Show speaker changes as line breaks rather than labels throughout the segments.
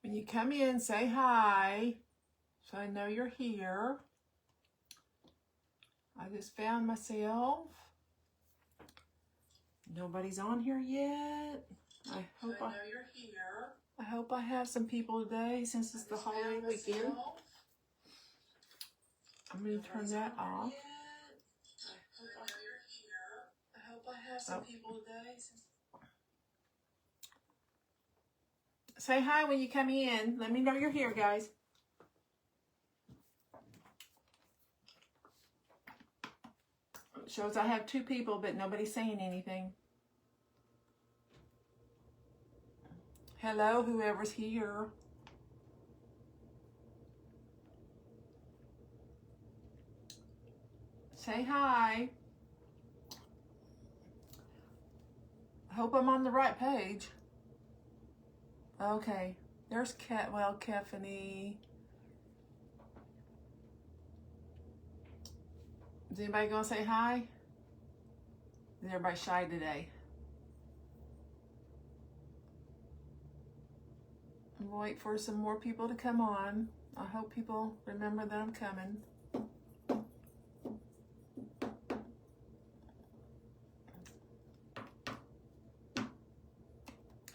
When you come in, say hi, so I know you're here. I just found myself. Nobody's on here yet. I hope I know you're here. I hope I have some people today since it's the holiday weekend. I'm going to turn that off. I hope I have some people today. Say hi when you come in. Let me know you're here, guys. It shows I have 2 people, but nobody's saying anything. Hello, whoever's here. Say hi. I hope I'm on the right page. Okay. There's Kefany. Is anybody going to say hi? Is everybody shy today? We'll wait for some more people to come on. I hope people remember that I'm coming.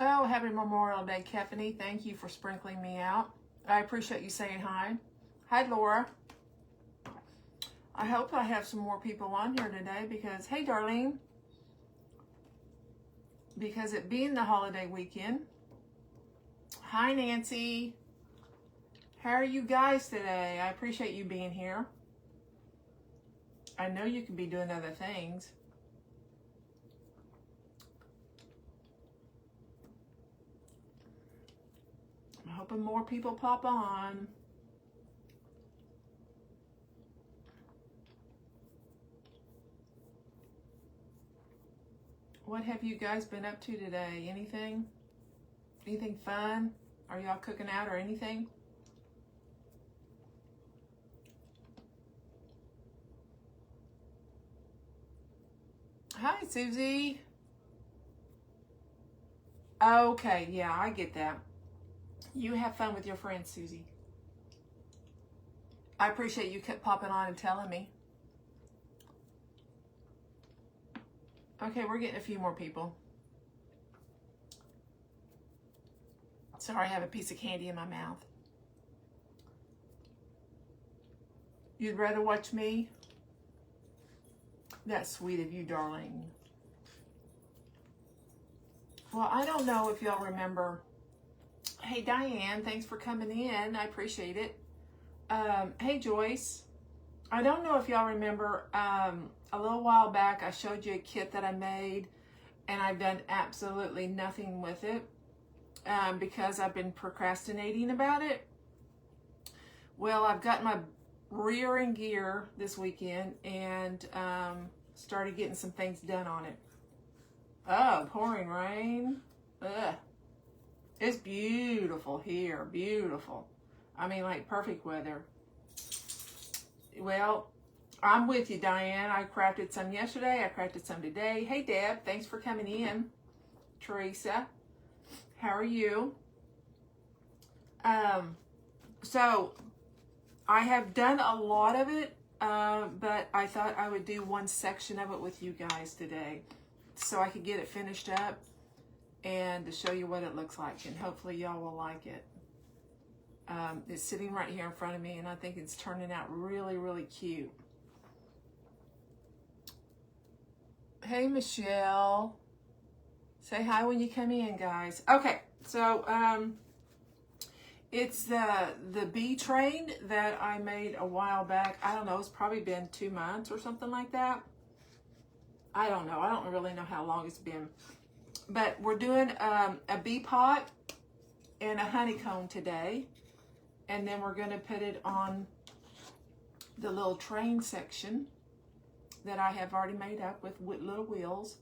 Oh, happy Memorial Day, Kefany. Thank you for sprinkling me out. I appreciate you saying hi. Hi, Laura. I hope I have some more people on here today because, hey, Darlene, because it being the holiday weekend. Hi, Nancy. How are you guys today? I appreciate you being here. I know you could be doing other things. I'm hoping more people pop on. What have you guys been up to today? Anything? Anything fun? Are y'all cooking out or anything? Hi, Susie. Okay, yeah, I get that. You have fun with your friends, Susie. I appreciate you kept popping on and telling me. Okay, we're getting a few more people. Sorry, I have a piece of candy in my mouth. You'd rather watch me? That's sweet of you, darling. Well, I don't know if y'all remember. Hey, Diane, thanks for coming in. I appreciate it. Hey, Joyce. I don't know if y'all remember, a little while back, I showed you a kit that I made, and I've done absolutely nothing with it because I've been procrastinating about it. Well, I've got my rear in gear this weekend and started getting some things done on it. Oh, pouring rain. Ugh. It's beautiful here, beautiful. I mean, like perfect weather. Well, I'm with you, Diane. I crafted some yesterday. I crafted some today. Hey, Deb, thanks for coming in. Teresa, how are you? So I have done a lot of it, but I thought I would do one section of it with you guys today so I could get it finished up and to show you what it looks like, and hopefully y'all will like it. It's sitting right here in front of me, and I think it's turning out really, really cute. Hey, Michelle. Say hi when you come in, guys. Okay, so it's the bee train that I made a while back. I don't know, it's probably been 2 months or something like that. I don't know. I don't really know how long it's been. But we're doing a bee pot and a honeycomb today. And then we're going to put it on the little train section that I have already made up with little wheels.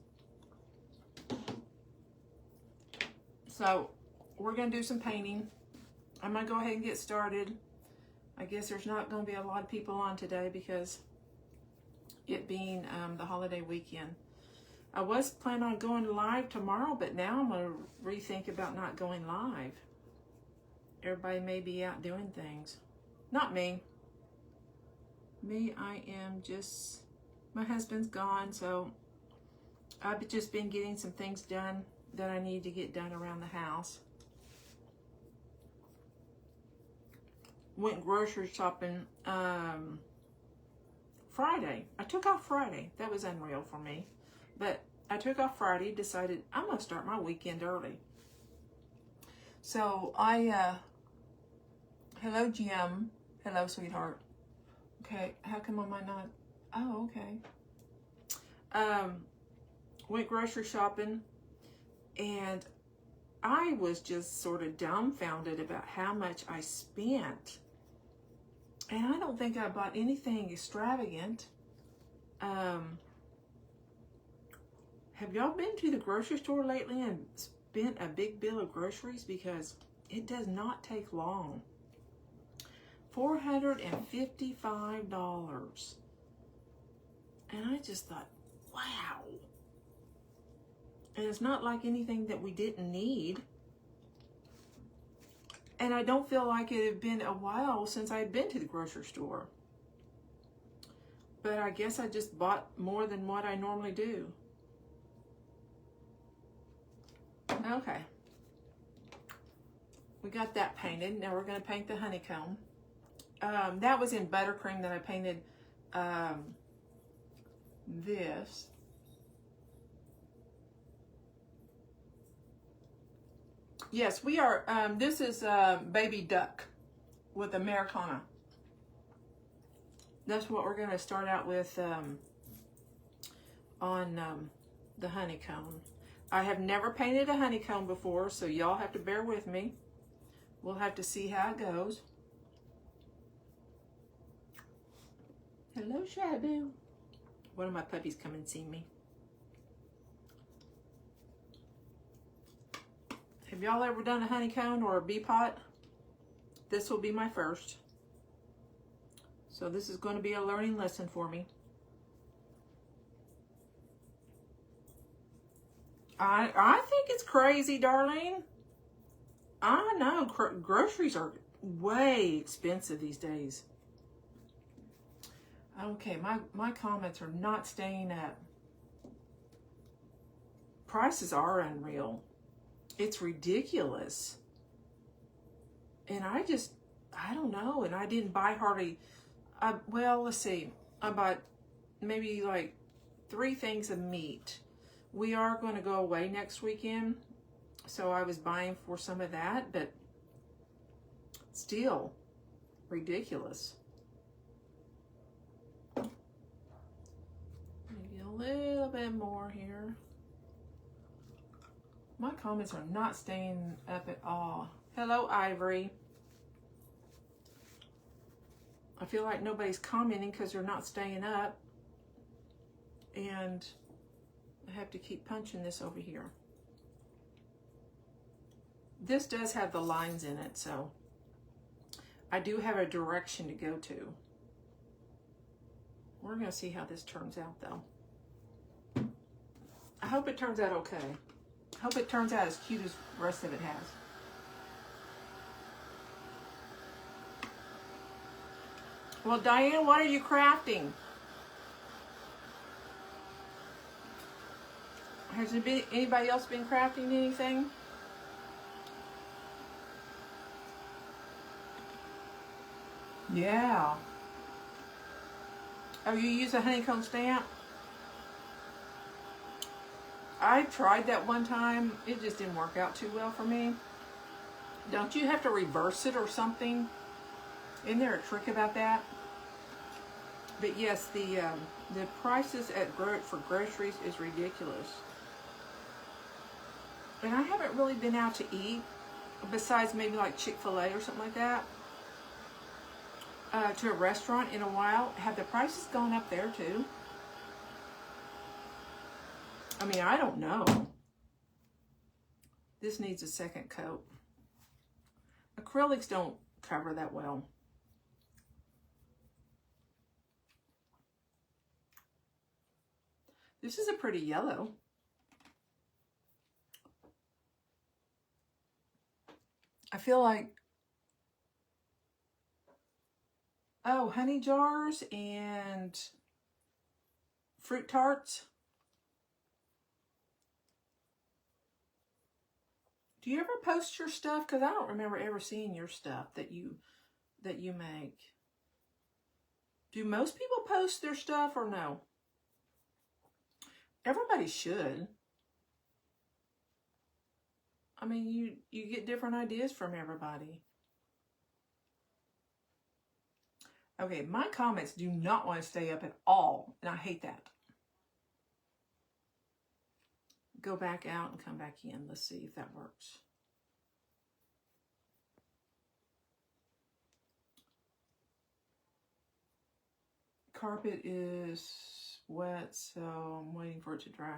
So we're going to do some painting. I'm going to go ahead and get started. I guess there's not going to be a lot of people on today because it being the holiday weekend. I was planning on going live tomorrow, but now I'm going to rethink about not going live. Everybody may be out doing things. Not me. Me, I am just, my husband's gone, so I've just been getting some things done that I need to get done around the house. Went grocery shopping Friday. I took off Friday. That was unreal for me. But I took off Friday, decided I'm going to start my weekend early. So hello Jim. Hello sweetheart. Okay, how come am I not? Oh, okay. Went grocery shopping, and I was just sort of dumbfounded about how much I spent. And I don't think I bought anything extravagant. Have y'all been to the grocery store lately and spent a big bill of groceries? Because it does not take long. $455. And I just thought, wow. And it's not like anything that we didn't need. And I don't feel like it had been a while since I had been to the grocery store. But I guess I just bought more than what I normally do. Okay. We got that painted. Now we're going to paint the honeycomb. That was in buttercream that I painted this. Yes, we are, this is Baby Duck with Americana. That's what we're going to start out with on the honeycomb. I have never painted a honeycomb before, so y'all have to bear with me. We'll have to see how it goes. Hello, Shabu. One of my puppies come and see me. Have y'all ever done a honeycomb or a bee pot? This will be my first. So this is going to be a learning lesson for me. I think it's crazy, Darlene. I know groceries are way expensive these days. Okay, my comments are not staying up. Prices are unreal. It's ridiculous. And I don't know. And I didn't buy hardly, well, let's see. I bought maybe like 3 things of meat. We are going to go away next weekend. So I was buying for some of that, but still ridiculous. Maybe a little bit more here. My comments are not staying up at all. Hello, Ivory. I feel like nobody's commenting because they're not staying up. And I have to keep punching this over here. This does have the lines in it, so I do have a direction to go to. We're going to see how this turns out, though. I hope it turns out okay. I hope it turns out as cute as the rest of it has. Well, Diane, what are you crafting? Has there been anybody else been crafting anything? Yeah. Oh, you use a honeycomb stamp? I tried that one time. It just didn't work out too well for me. Don't you have to reverse it or something? Isn't there a trick about that? But yes, the prices for groceries is ridiculous. And I haven't really been out to eat, besides maybe like Chick-fil-A or something like that, to a restaurant in a while. Have the prices gone up there too? I mean, I don't know. This needs a second coat. Acrylics don't cover that well. This is a pretty yellow. I feel like Oh, honey jars and fruit tarts. Do you ever post your stuff? Because I don't remember ever seeing your stuff that you make. Do most people post their stuff or no? Everybody should. I mean, you get different ideas from everybody. Okay, my comments do not want to stay up at all, and I hate that. Go back out and come back in. Let's see if that works. Carpet is wet, so I'm waiting for it to dry.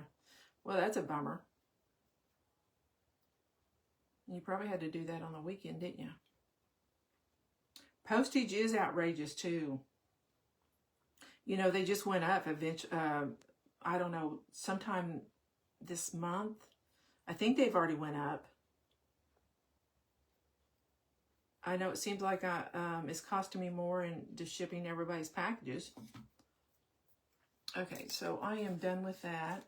Well, that's a bummer. You probably had to do that on the weekend, didn't you? Postage is outrageous too. You know, they just went up eventually. I don't know, sometime this month. I think they've already went up. I know it seems like it's costing me more in just shipping everybody's packages. Okay, so I am done with that.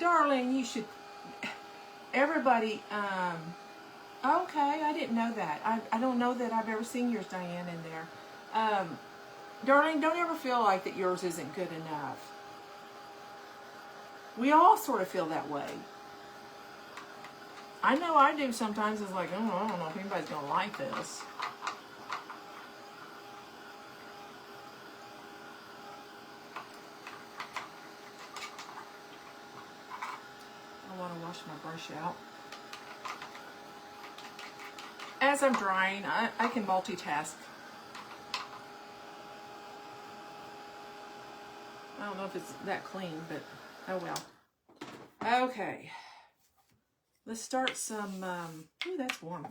Darling, you should... Everybody... Okay, I didn't know that. I don't know that I've ever seen yours, Diane, in there. Darling, don't ever feel like that yours isn't good enough. We all sort of feel that way. I know I do sometimes. It's like, oh, I don't know if anybody's going to like this. I want to wash my brush out. As I'm drying, I can multitask. I don't know if it's that clean, but oh well. Okay. Let's start some, ooh, that's warm.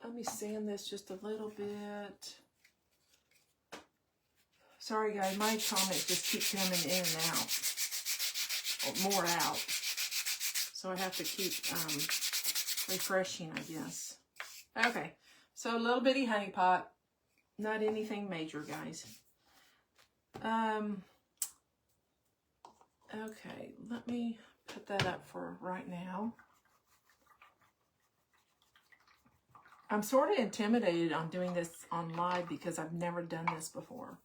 Let me sand this just a little bit. Sorry guys, my comments just keep coming in and out. Or more out. So I have to keep refreshing, I guess. Okay, so a little bitty honey pot. Not anything major, guys. Okay, let me put that up for right now. I'm sort of intimidated on doing this on live because I've never done this before.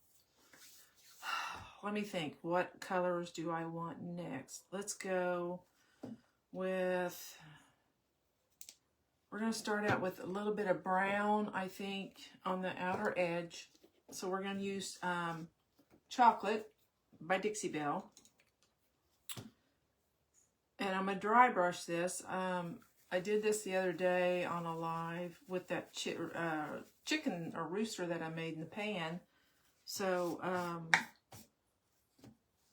Let me think. What colors do I want next? Let's go with... We're going to start out with a little bit of brown, I think, on the outer edge. So we're going to use Chocolate by Dixie Belle. And I'm going to dry brush this. I did this the other day on a live with that chicken or rooster that I made in the pan. So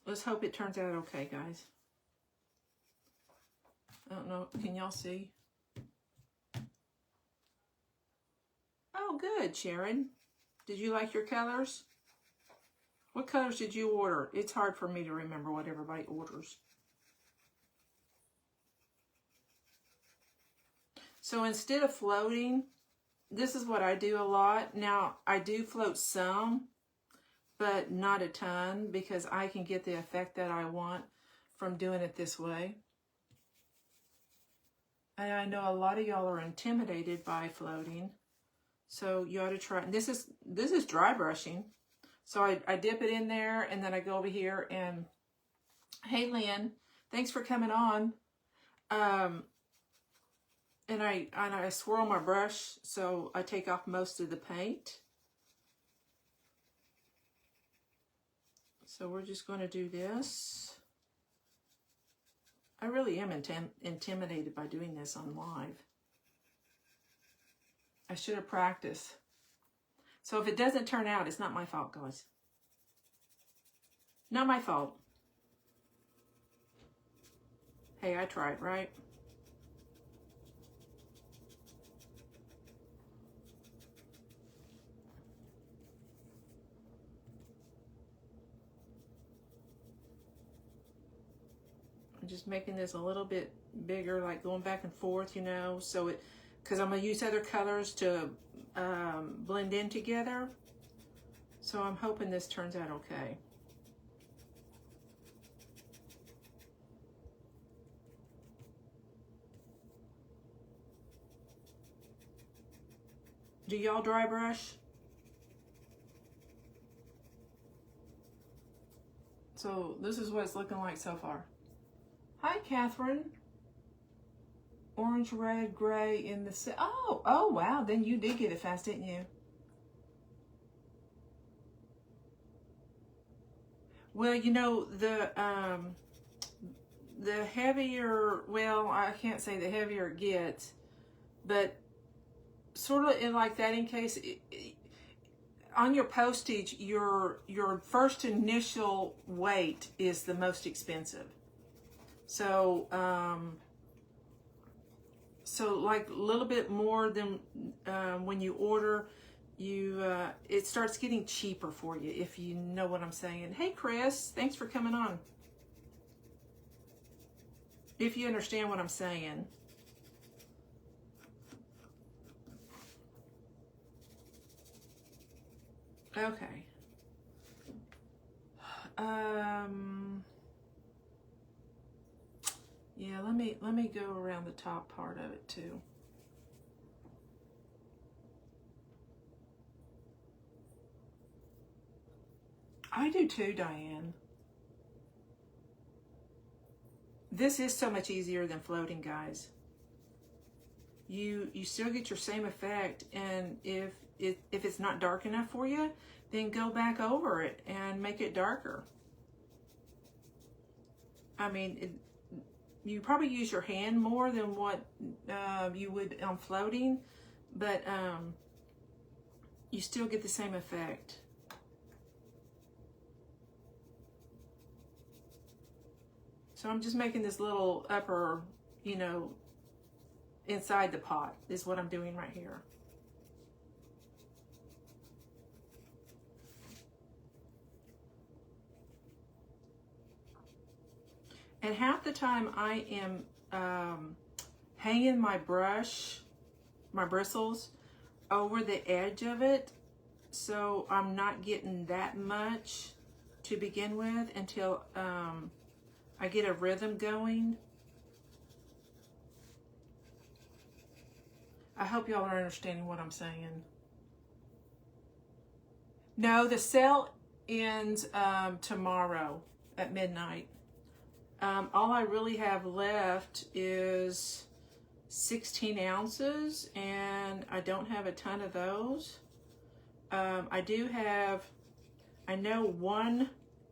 let's hope it turns out okay, guys. I don't know. Can y'all see? Oh, good, Sharon. Did you like your colors? What colors did you order? It's hard for me to remember what everybody orders. So instead of floating, this is what I do a lot. Now, I do float some, but not a ton, because I can get the effect that I want from doing it this way. And I know a lot of y'all are intimidated by floating. So you ought to try. This is dry brushing. So I dip it in there, and then I go over here and, hey Lynn, thanks for coming on. And I swirl my brush so I take off most of the paint. So we're just going to do this. I really am intimidated by doing this on live. I should have practiced. So if it doesn't turn out, it's not my fault, guys. Not my fault. Hey, I tried, right? just making this a little bit bigger, like going back and forth, you know, so it, because I'm going to use other colors to blend in together. So I'm hoping this turns out okay. Do y'all dry brush? So this is what it's looking like so far. Hi, Catherine. Orange, red, gray in the... Oh, wow. Then you did get it fast, didn't you? Well, you know, the heavier, well, I can't say the heavier it gets, but sort of in like that in case... on your postage, your first initial weight is the most expensive. So, so like a little bit more than when you order, it starts getting cheaper for you, if you know what I'm saying. Hey, Chris, thanks for coming on. If you understand what I'm saying. Okay. Yeah, let me go around the top part of it too. I do too, Diane. This is so much easier than floating, guys. You still get your same effect, and if it's not dark enough for you, then go back over it and make it darker. I mean, you probably use your hand more than what you would on floating, but you still get the same effect. So I'm just making this little upper, you know, inside the pot is what I'm doing right here. And half the time I am hanging my brush, my bristles, over the edge of it, so I'm not getting that much to begin with until I get a rhythm going. I hope y'all are understanding what I'm saying. No, the sale ends tomorrow at midnight. All I really have left is 16 ounces, and I don't have a ton of those. I do have, I know, 1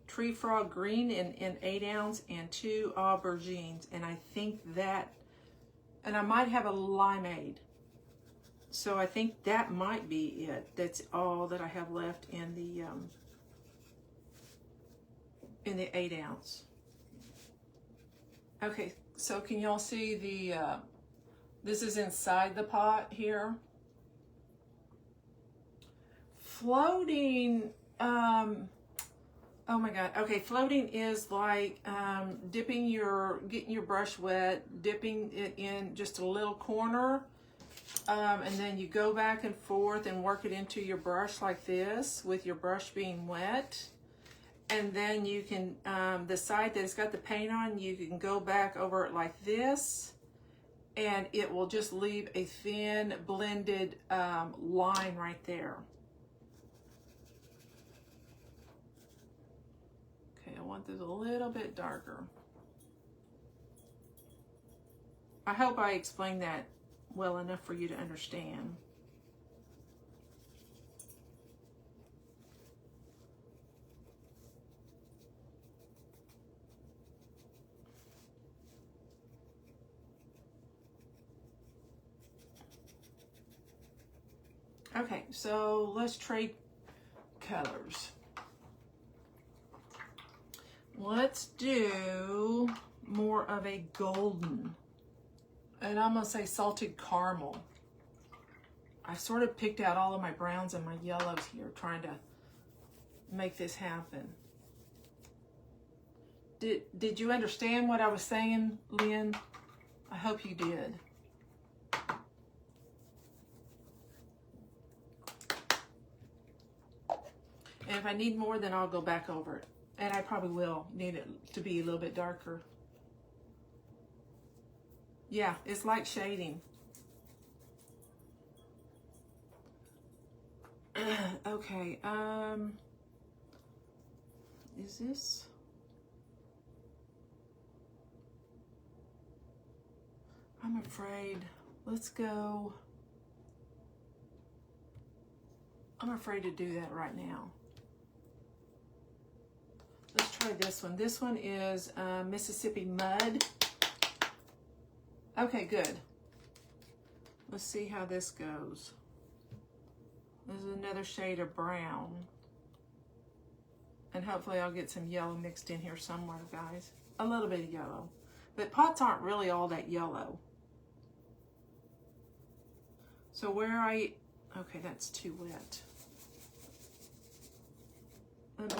Tree Frog Green in 8 ounce and 2 aubergines, and I think that, and I might have a limeade. So I think that might be it. That's all that I have left in the 8 ounce. Okay, so can y'all see the, this is inside the pot here. Floating, oh my God. Okay, floating is like getting your brush wet, dipping it in just a little corner, and then you go back and forth and work it into your brush like this, with your brush being wet. And then you can, the side that's got the paint on, you can go back over it like this, and it will just leave a thin blended line right there. Okay, I want this a little bit darker. I hope I explained that well enough for you to understand. Okay, so let's trade colors. Let's do more of a golden. And I'm gonna say salted caramel. I sort of picked out all of my browns and my yellows here, trying to make this happen. Did you understand what I was saying, Lynn? I hope you did. And if I need more, then I'll go back over it. And I probably will need it to be a little bit darker. Yeah, it's like shading. Okay, is this? I'm afraid. Let's go. I'm afraid to do that right now. Let's try this one. This one is Mississippi Mud. Okay, good. Let's see how this goes. This is another shade of brown. And hopefully I'll get some yellow mixed in here somewhere, guys. A little bit of yellow. But pots aren't really all that yellow. So okay, that's too wet. Let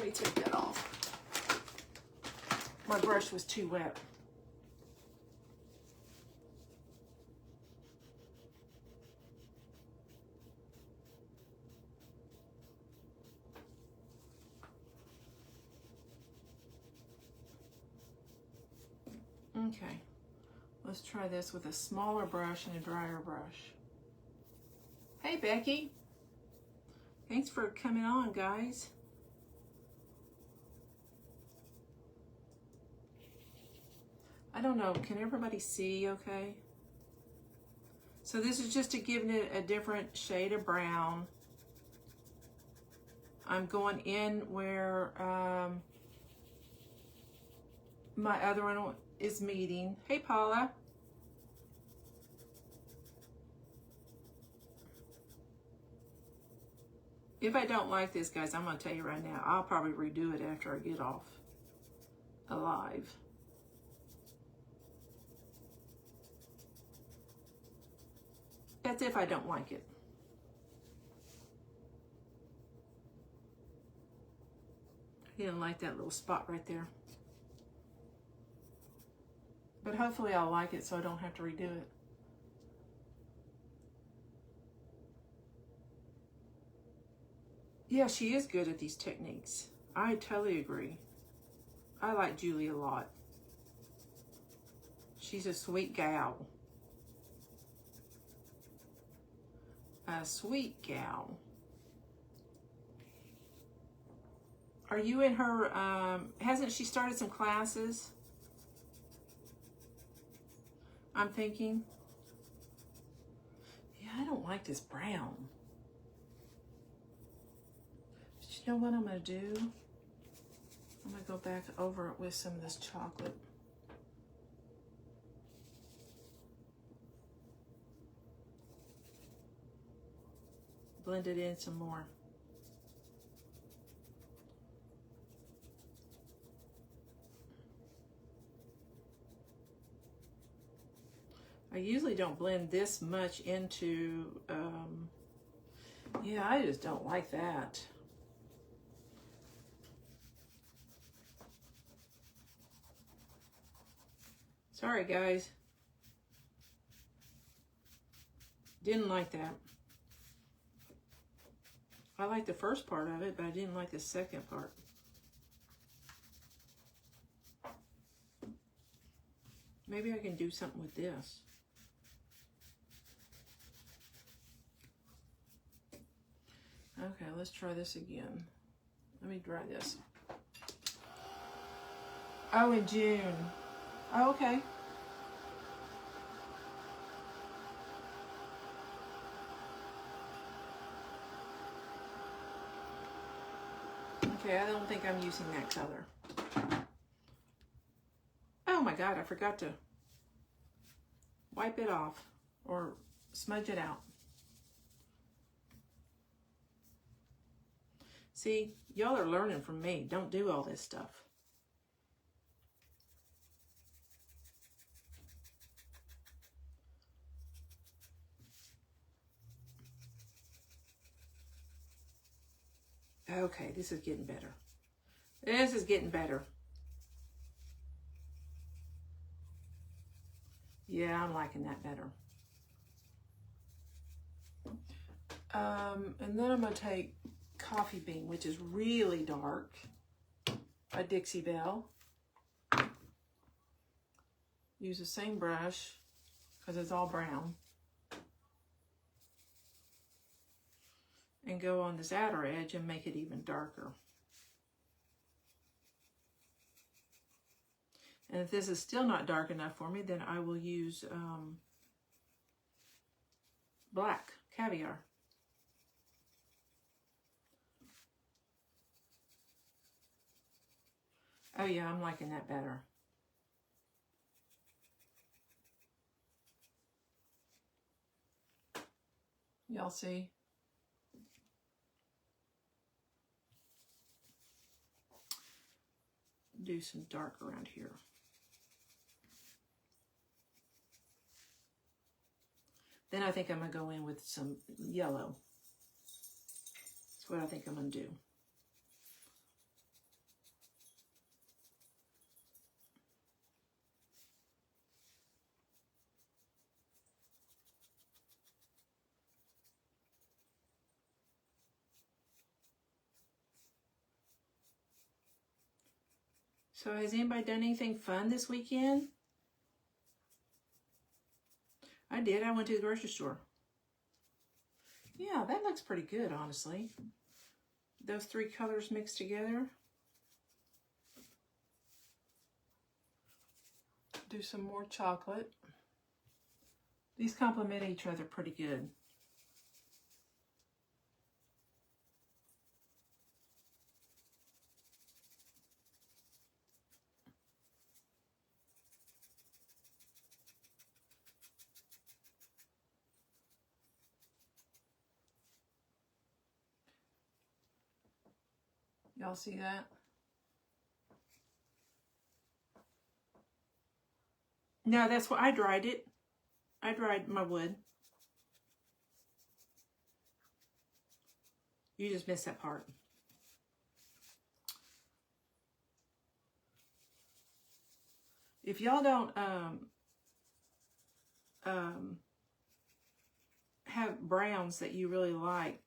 me take that off. My brush was too wet. Okay, let's try this with a smaller brush and a drier brush. Hey, Becky. Thanks for coming on, guys. I don't know, can everybody see okay? So this is just to give it a different shade of brown. I'm going in where my other one is meeting. Hey, Paula. If I don't like this, guys, I'm going to tell you right now, I'll probably redo it after I get off alive. That's if I don't like it. I didn't like that little spot right there. But hopefully I'll like it so I don't have to redo it. Yeah, she is good at these techniques. I totally agree. I like Julie a lot. She's a sweet gal. A sweet gal. Are you in her, hasn't she started some classes? I'm thinking. Yeah, I don't like this brown. But you know what I'm going to do? I'm going to go back over it with some of this chocolate. Blend it in some more. I usually don't blend this much into, yeah, I just don't like that. Sorry, guys. Didn't like that. I like the first part of it, but I didn't like the second part. Maybe I can do something with this. Okay, let's try this again. Let me dry this. Oh, in June. Oh, okay. Okay, I don't think I'm using that color. Oh my God, I forgot to wipe it off or smudge it out. See, y'all are learning from me. Don't do all this stuff. Okay, this is getting better. This is getting better. Yeah, I'm liking that better. And then I'm going to take Coffee Bean, which is really dark, a Dixie Belle. Use the same brush because it's all brown. And go on this outer edge and make it even darker. And if this is still not dark enough for me, then I will use black caviar. Oh yeah, I'm liking that better. Y'all see? Do some dark around here. Then I think I'm going to go in with some yellow. That's what I think I'm going to do. So has anybody done anything fun this weekend? I did. I went to the grocery store. Yeah, that looks pretty good, honestly. Those three colors mixed together. Do some more chocolate. These complement each other pretty good. Y'all see that? No, that's what I dried it. I dried my wood. You just missed that part. If y'all don't have browns that you really like,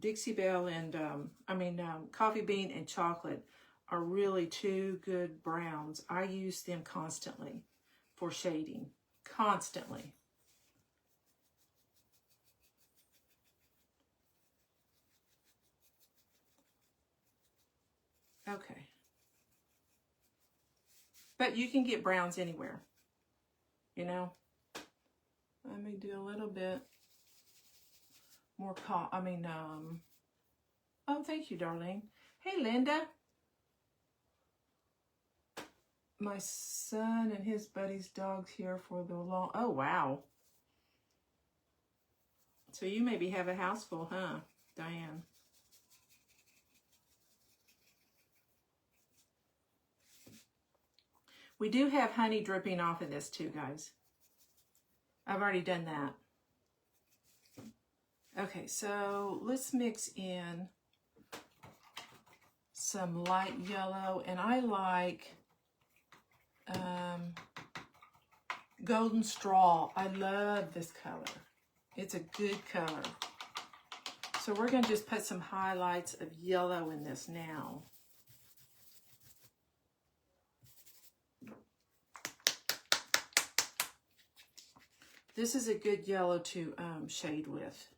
Dixie Belle and Coffee Bean and chocolate are really two good browns. I use them constantly for shading. Constantly. Okay. But you can get browns anywhere, you know. Let me do a little bit more, oh, thank you, darling. Hey, Linda. My son and his buddy's dog's here for the long, oh, wow. So you maybe have a house full, huh, Diane? We do have honey dripping off of this too, guys. I've already done that. Okay, so let's mix in some light yellow, and I like Golden Straw. I love this color. It's a good color. So we're going to just put some highlights of yellow in this now. This is a good yellow to shade with.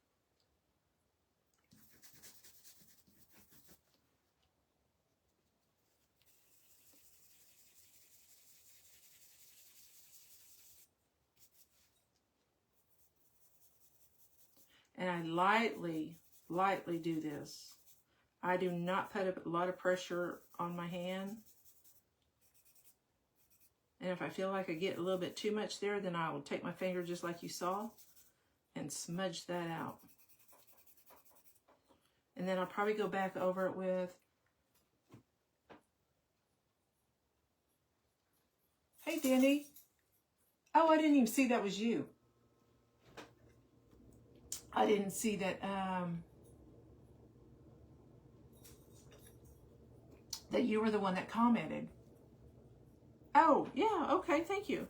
And I lightly do this. I do not put a lot of pressure on my hand. And if I feel like I get a little bit too much there, then I will take my finger just like you saw and smudge that out. And then I'll probably go back over it with, hey, Denny. Oh, I didn't even see that was you. I didn't see that. that you were the one that commented. Oh, yeah, okay, thank you.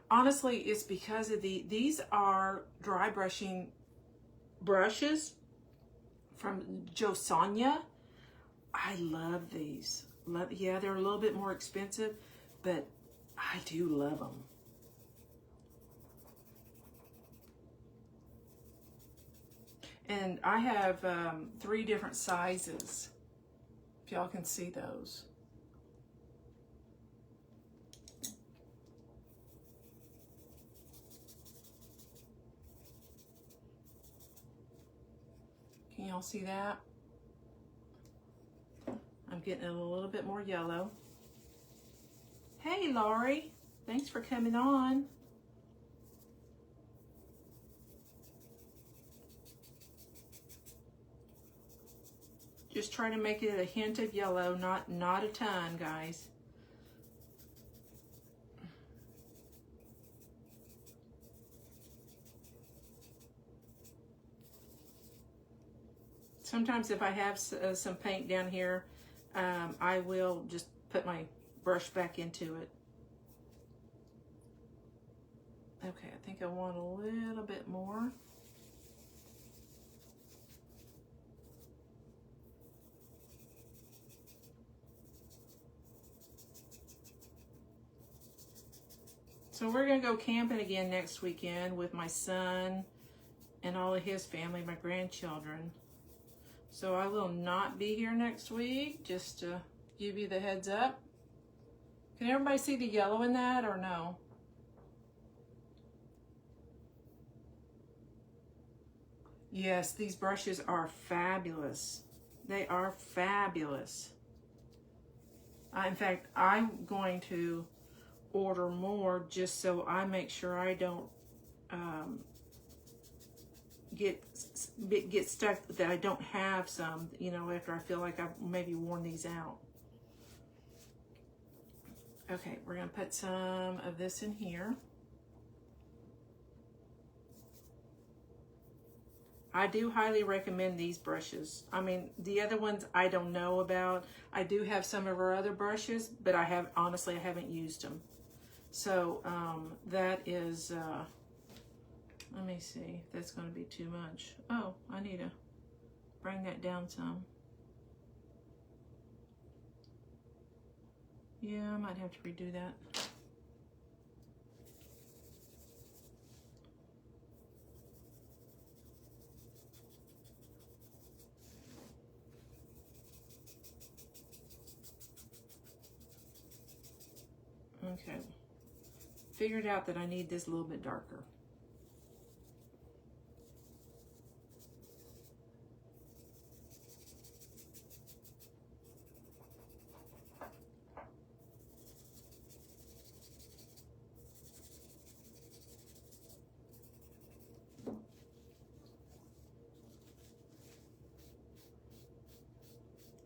Honestly, it's because of these are dry brushing brushes from Josanya. I love these. Yeah, they're a little bit more expensive, but I do love them. And I have 3 different sizes, if y'all can see those. Can y'all see that? I'm getting a little bit more yellow. Hey, Laurie, thanks for coming on. Just try to make it a hint of yellow, not a ton, guys. Sometimes if I have some paint down here, I will just put my brush back into it. Okay, I think I want a little bit more. So we're gonna go camping again next weekend with my son and all of his family, my grandchildren. So I will not be here next week, just to give you the heads up. Can everybody see the yellow in that or no? Yes, these brushes are fabulous. They are fabulous. In fact, I'm going to order more just so I make sure I don't get stuck, that I don't have some, you know, after I feel like I've maybe worn these out. Okay, we're gonna put some of this in here. I do highly recommend these brushes. I mean, the other ones I don't know about. I do have some of our other brushes, but honestly, I haven't used them. So that is, let me see, that's gonna be too much. Oh, I need to bring that down some. Yeah, I might have to redo that. Okay, figured out that I need this a little bit darker.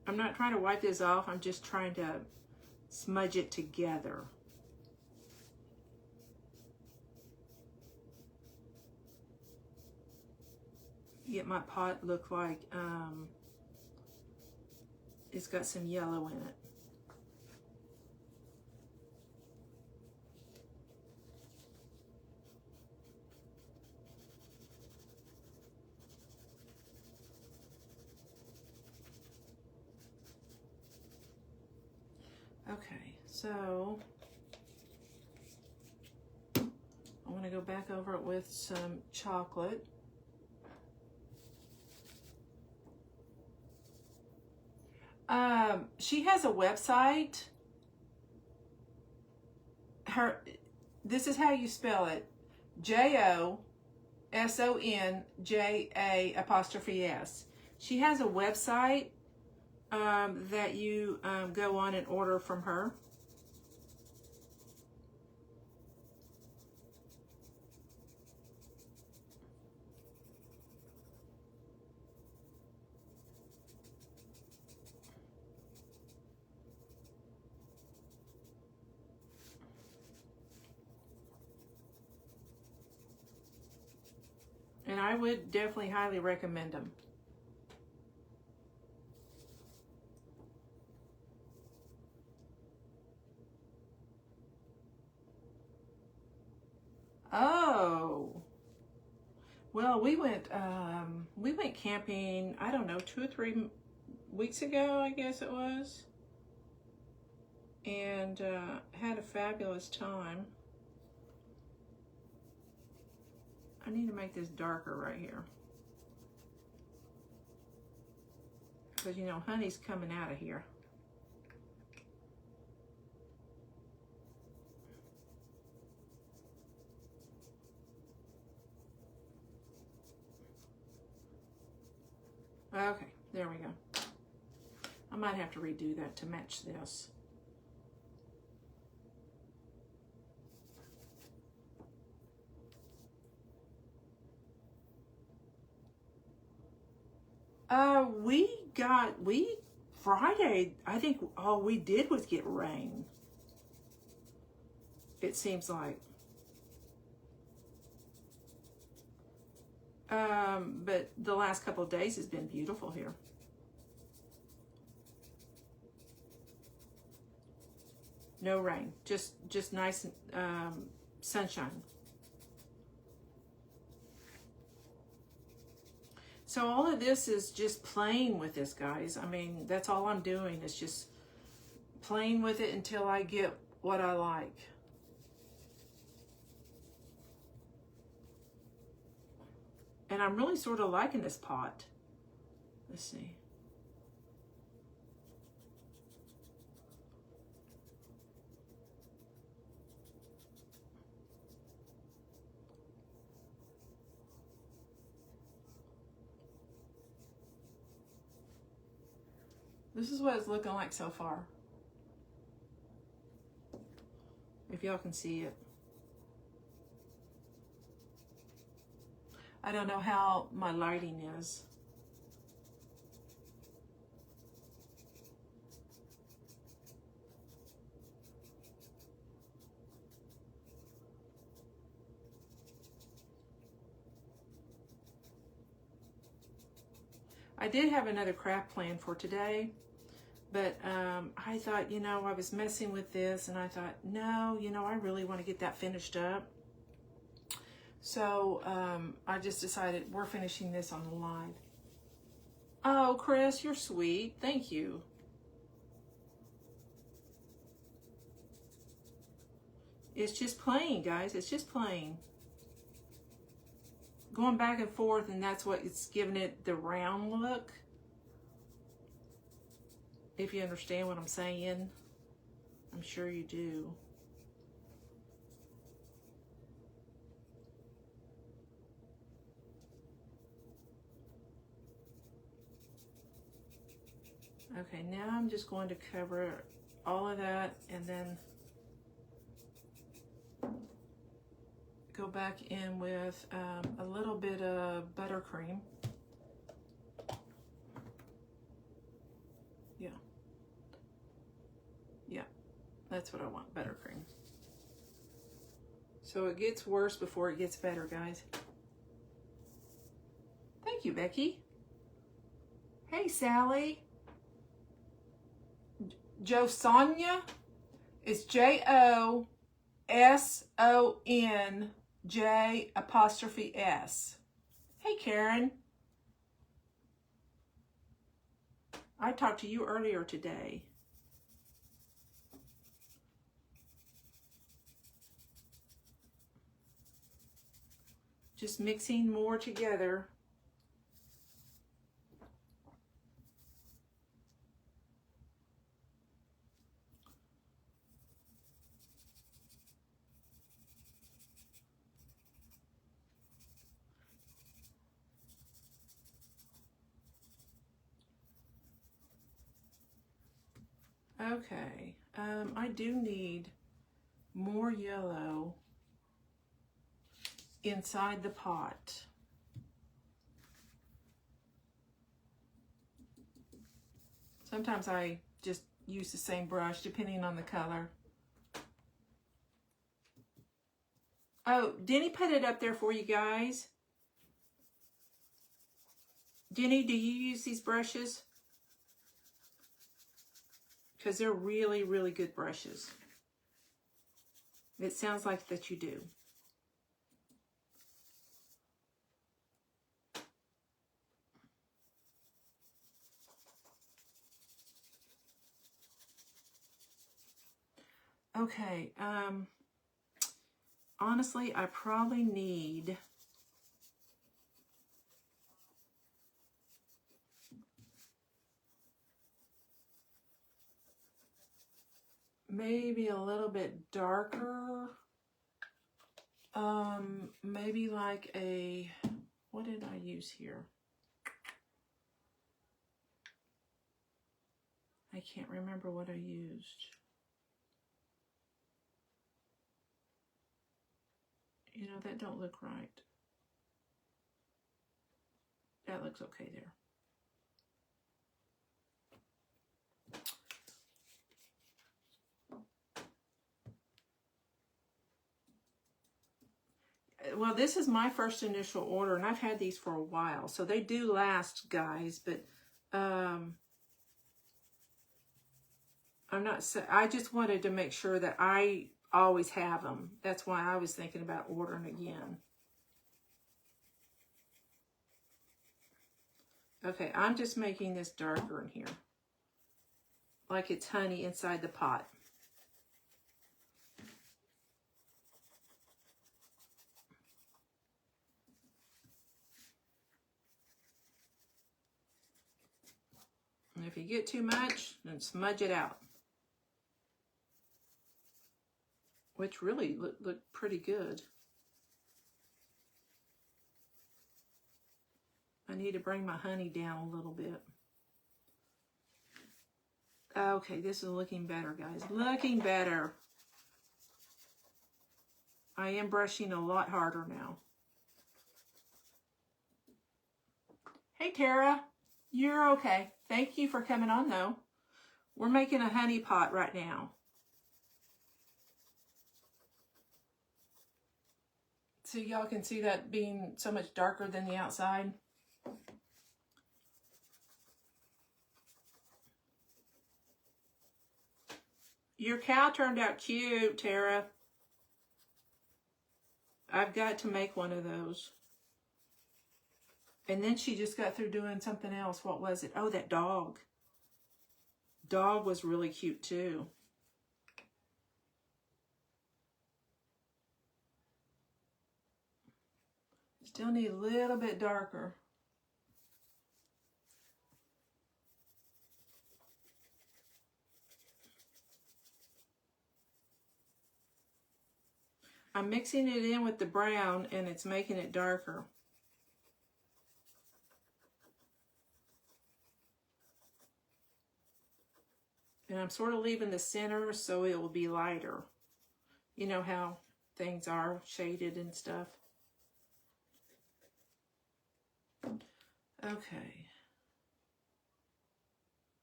I'm not trying to wipe this off, I'm just trying to smudge it together. Get my pot look like it's got some yellow in it. Okay, so I want to go back over it with some chocolate. She has a website. This is how you spell it. JOSONJA''S. She has a website that you go on and order from her. And I would definitely highly recommend them. Well, we went camping, I don't know, 2 or 3 weeks ago, I guess it was. And had a fabulous time. I need to make this darker right here. Because, you know, honey's coming out of here. Okay, there we go. I might have to redo that to match this. Friday, I think all we did was get rain. It seems like. But the last couple of days has been beautiful here. No rain, just nice sunshine. So all of this is just playing with this, guys. I mean, that's all I'm doing is just playing with it until I get what I like. And I'm really sort of liking this pot. Let's see. This is what it's looking like so far. If y'all can see it. I don't know how my lighting is. I did have another craft plan for today, but I thought, you know, I was messing with this and I thought, no, you know, I really want to get that finished up. So I just decided we're finishing this on the live. Oh, Chris, you're sweet. Thank you. It's just playing, guys. It's just playing. Going back and forth, and that's what it's giving it the round look. If you understand what I'm saying, I'm sure you do. Okay, now I'm just going to cover all of that and then go back in with a little bit of buttercream. Yeah, that's what I want, buttercream. So it gets worse before it gets better, guys. Thank you, Becky. Hey, Sally. Josonya is JOSONJ''S. Hey, Karen. I talked to you earlier today. Just mixing more together. Okay, I do need more yellow inside the pot. Sometimes I just use the same brush depending on the color. Oh, Denny put it up there for you guys. Denny, do you use these brushes? Because they're really, really good brushes. It sounds like that you do. Okay, honestly, I probably need maybe a little bit darker. Maybe like a, what did I use here? I can't remember what I used. You know, that don't look right. That looks okay there. Well, this is my first initial order, and I've had these for a while, so they do last, guys, but I'm not, I just wanted to make sure that I always have them. That's why I was thinking about ordering again. Okay, I'm just making this darker in here, like it's honey inside the pot. And if you get too much, then smudge it out. Which really look pretty good. I need to bring my honey down a little bit. Okay, this is looking better, guys. Looking better. I am brushing a lot harder now. Hey, Tara. You're okay. Thank you for coming on, though. We're making a honey pot right now. So y'all can see that being so much darker than the outside. Your cow turned out cute, Tara. I've got to make one of those. And then she just got through doing something else. What was it? Oh, that dog. Dog was really cute too. Still need a little bit darker. I'm mixing it in with the brown and it's making it darker. And I'm sort of leaving the center so it will be lighter. You know how things are shaded and stuff. Okay.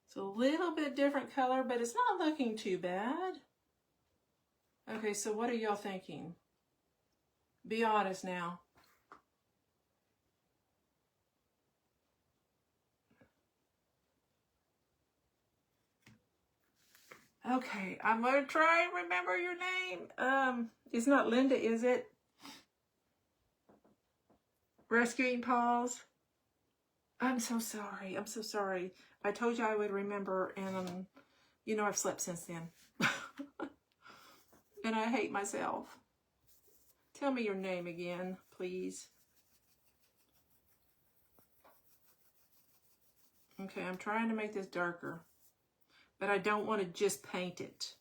It's a little bit different color, but it's not looking too bad. Okay, so what are y'all thinking? Be honest now. Okay, I'm gonna try and remember your name. It's not Linda, is it? Rescuing Paws. I'm so sorry. I'm so sorry. I told you I would remember, and you know, I've slept since then. And I hate myself. Tell me your name again, please. Okay, I'm trying to make this darker, but I don't want to just paint it.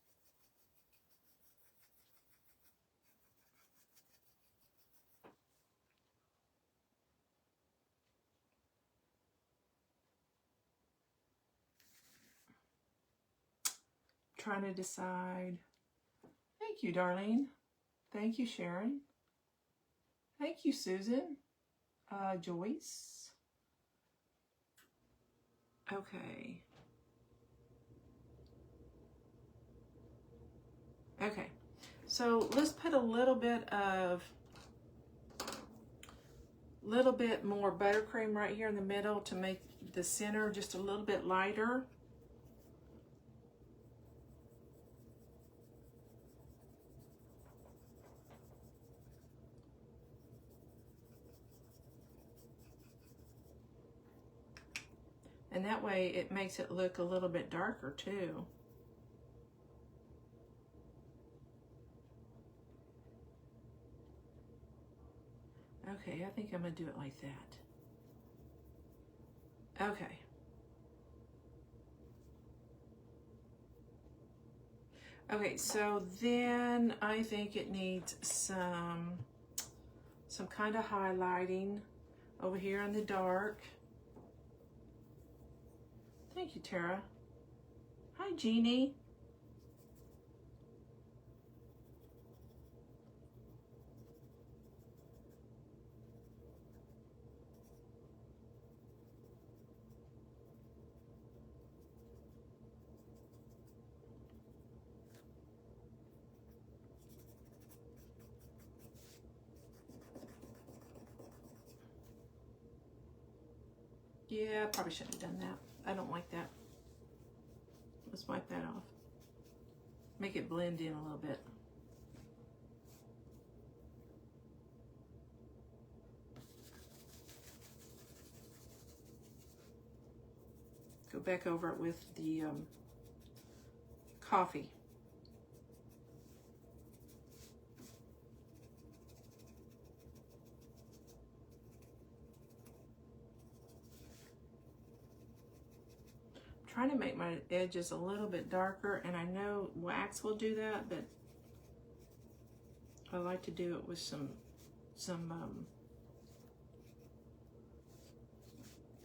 Trying to decide. Thank you, Darlene. Thank you, Sharon. Thank you, Susan. Joyce. Okay. Okay. So let's put a little bit more buttercream right here in the middle to make the center just a little bit lighter. And that way it makes it look a little bit darker too. Okay, I think I'm gonna do it like that. Okay. Okay, so then I think it needs some kind of highlighting over here in the dark. Thank you, Tara. Hi, Jeannie. Yeah, I probably should have done that. I don't like that. Let's wipe that off. Make it blend in a little bit. Go back over it with the coffee. Trying to make my edges a little bit darker, and I know wax will do that, but I like to do it with some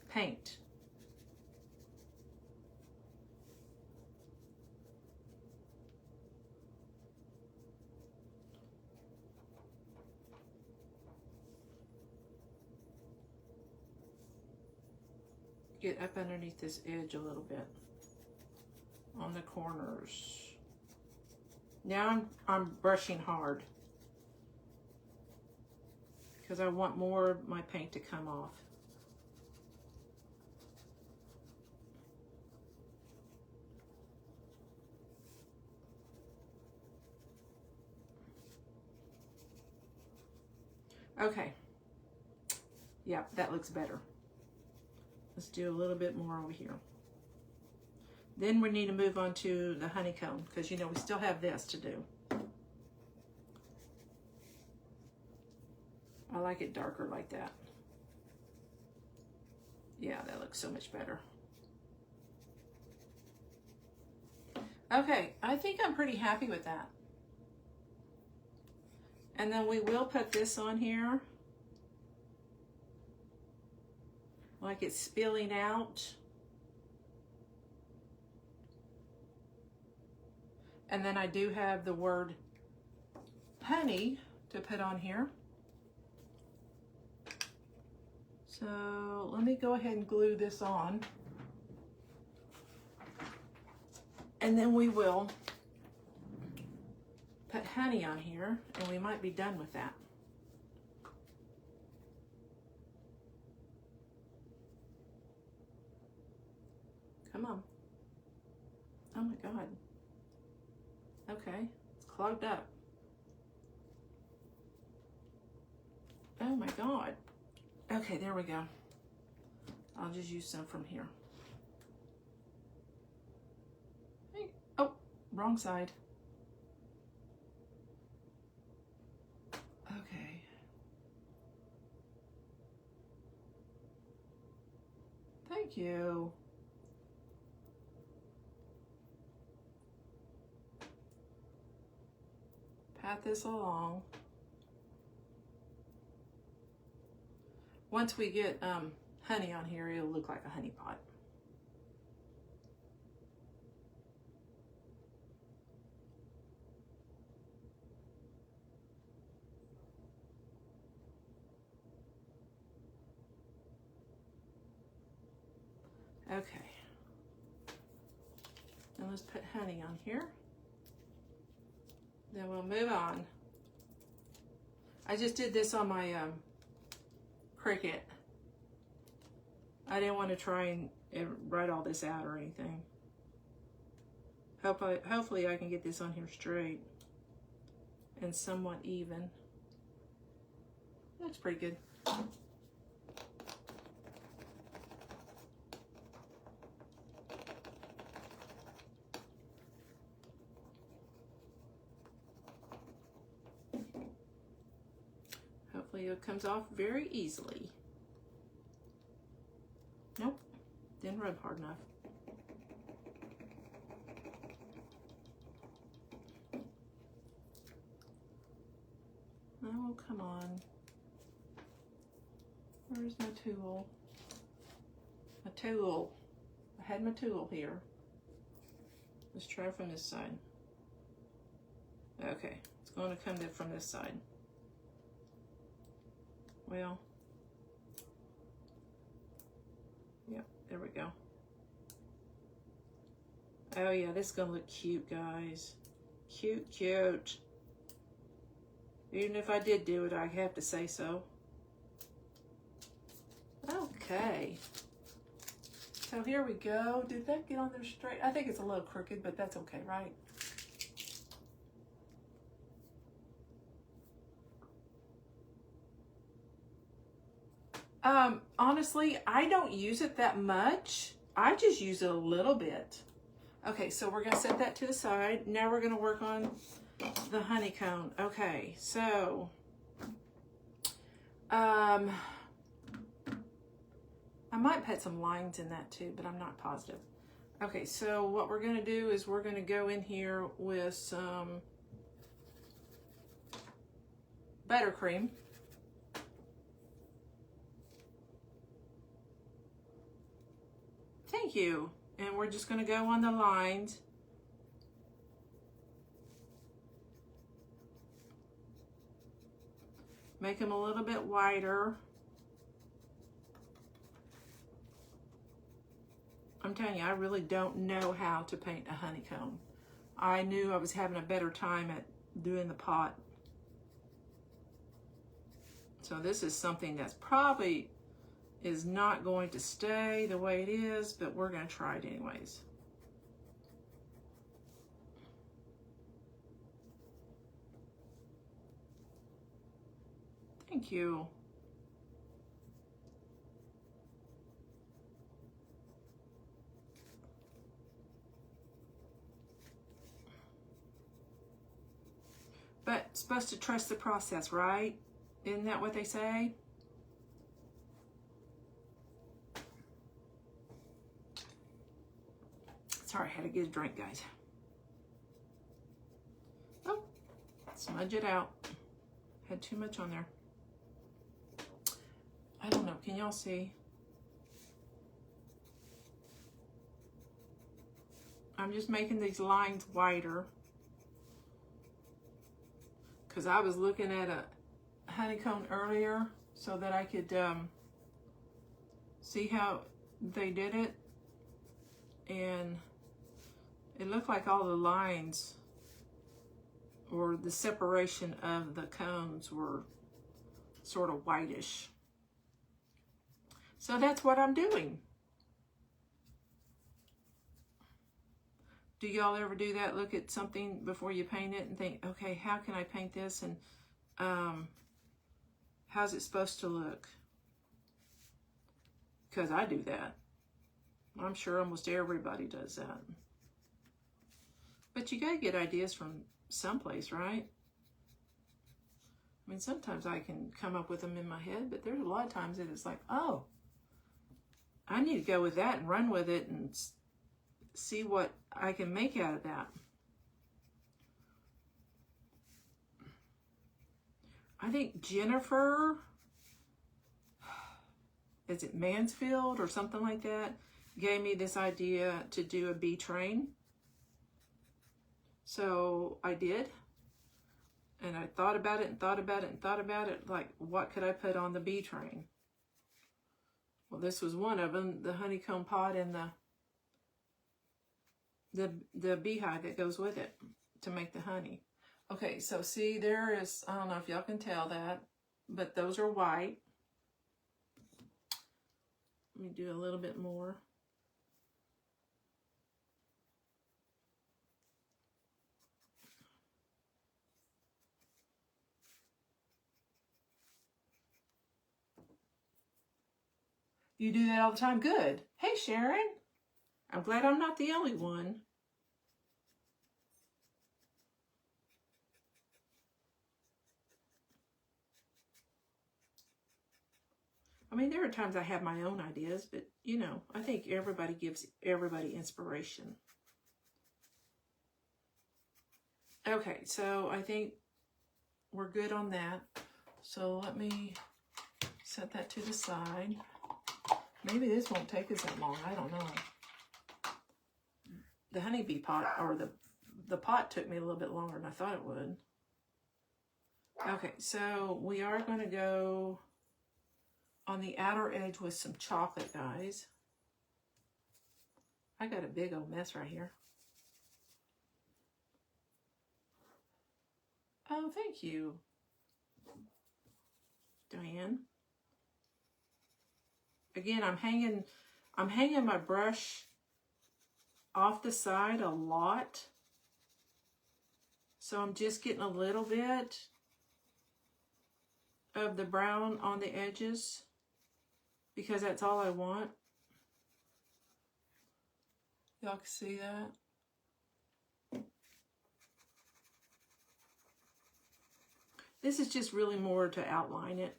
paint. Get up underneath this edge a little bit on the corners. Now I'm brushing hard because I want more of my paint to come off. Okay. Yeah, that looks better. Let's do a little bit more over here. Then we need to move on to the honeycomb because, you know, we still have this to do. I like it darker like that. Yeah, that looks so much better. Okay, I think I'm pretty happy with that. And then we will put this on here. Like it's spilling out. And then I do have the word honey to put on here. So let me go ahead and glue this on. And then we will put honey on here, and we might be done with that. Come on. Oh my God. Okay, it's clogged up. Oh my God. Okay, there we go. I'll just use some from here. Hey. Oh, wrong side. Okay. Thank you. Pat this along. Once we get honey on here, it'll look like a honey pot. Okay. Now let's put honey on here. Then we'll move on. I just did this on my Cricut. I didn't want to try and write all this out or anything. Hopefully I can get this on here straight and somewhat even. That's pretty good. Hopefully it comes off very easily. Nope, didn't rub hard enough. Oh, come on. Where's my tool? My tool. I had my tool here. Let's try from this side. Okay, it's going to come from this side. Well, yep, there we go. Oh yeah, this is going to look cute, guys. Cute, cute. Even if I did do it, I have to say so. Okay. So here we go. Did that get on there straight? I think it's a little crooked, but that's okay, right? Honestly, I don't use it that much. I just use it a little bit. Okay, so we're gonna set that to the side. Now we're gonna work on the honeycomb. Okay, so I might put some lines in that too, but I'm not positive. Okay, so what we're gonna do is we're gonna go in here with some buttercream. Thank you. And we're just gonna go on the lines. Make them a little bit wider. I'm telling you, I really don't know how to paint a honeycomb. I knew I was having a better time at doing the pot. So this is something that's probably is not going to stay the way it is, but we're going to try it anyways. Thank you. But supposed to trust the process, right? Isn't that what they say? Sorry, I had to get a drink, guys. Oh, smudge it out. Had too much on there. I don't know, can y'all see? I'm just making these lines wider because I was looking at a honeycomb earlier so that I could see how they did it, and it looked like all the lines or the separation of the cones were sort of whitish. So that's what I'm doing. Do y'all ever do that? Look at something before you paint it and think, okay, how can I paint this, and how's it supposed to look? Because I do that. I'm sure almost everybody does that. But you gotta get ideas from someplace, right? I mean, sometimes I can come up with them in my head, but there's a lot of times that it's like, oh, I need to go with that and run with it and see what I can make out of that. I think Jennifer, is it Mansfield or something like that, gave me this idea to do a bee train. So I did. And I thought about it and thought about it and thought about it. Like, what could I put on the bee train? Well, this was one of them, the honeycomb pot and the beehive that goes with it to make the honey. Okay, so see, there is, I don't know if y'all can tell that, but those are white. Let me do a little bit more. You do that all the time? Good. Hey, Sharon. I'm glad I'm not the only one. I mean, there are times I have my own ideas, but, you know, I think everybody gives everybody inspiration. Okay, so I think we're good on that. So let me set that to the side. Maybe this won't take us that long. I don't know. The honeybee pot, or the pot took me a little bit longer than I thought it would. Okay, so we are going to go on the outer edge with some chocolate, guys. I got a big old mess right here. Oh, thank you, Diane. Again, I'm hanging my brush off the side a lot. So I'm just getting a little bit of the brown on the edges because that's all I want. Y'all can see that? This is just really more to outline it.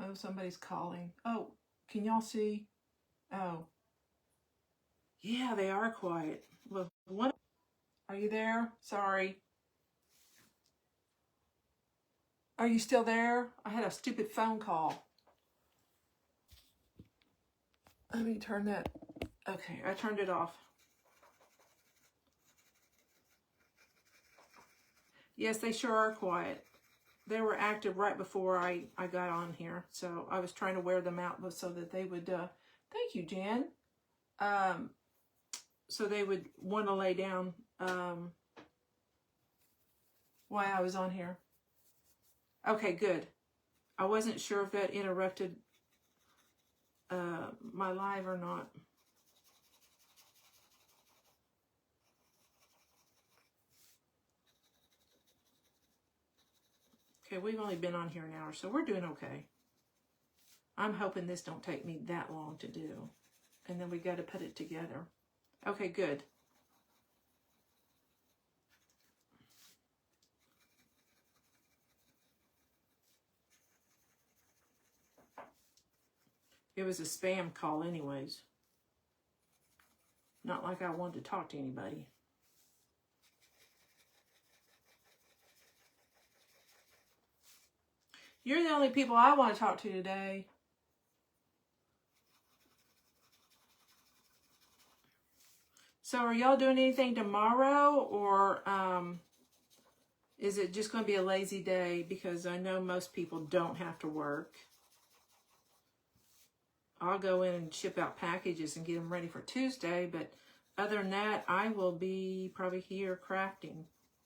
Oh, somebody's calling. Oh, can y'all see? Oh. Yeah, they are quiet. Well, what? Are you there? Sorry. Are you still there? I had a stupid phone call. Let me turn that. Okay, I turned it off. Yes, they sure are quiet. They were active right before I got on here. So I was trying to wear them out so that they would, thank you, Jan. So they would want to lay down while I was on here. Okay, good. I wasn't sure if that interrupted my live or not. Okay, we've only been on here an hour, so we're doing okay. I'm hoping this don't take me that long to do. And then we got to put it together. Okay, good. It was a spam call anyways. Not like I wanted to talk to anybody. You're the only people I want to talk to today. So are y'all doing anything tomorrow, or is it just going to be a lazy day? Because I know most people don't have to work. I'll go in and ship out packages and get them ready for Tuesday, but other than that, I will be probably here crafting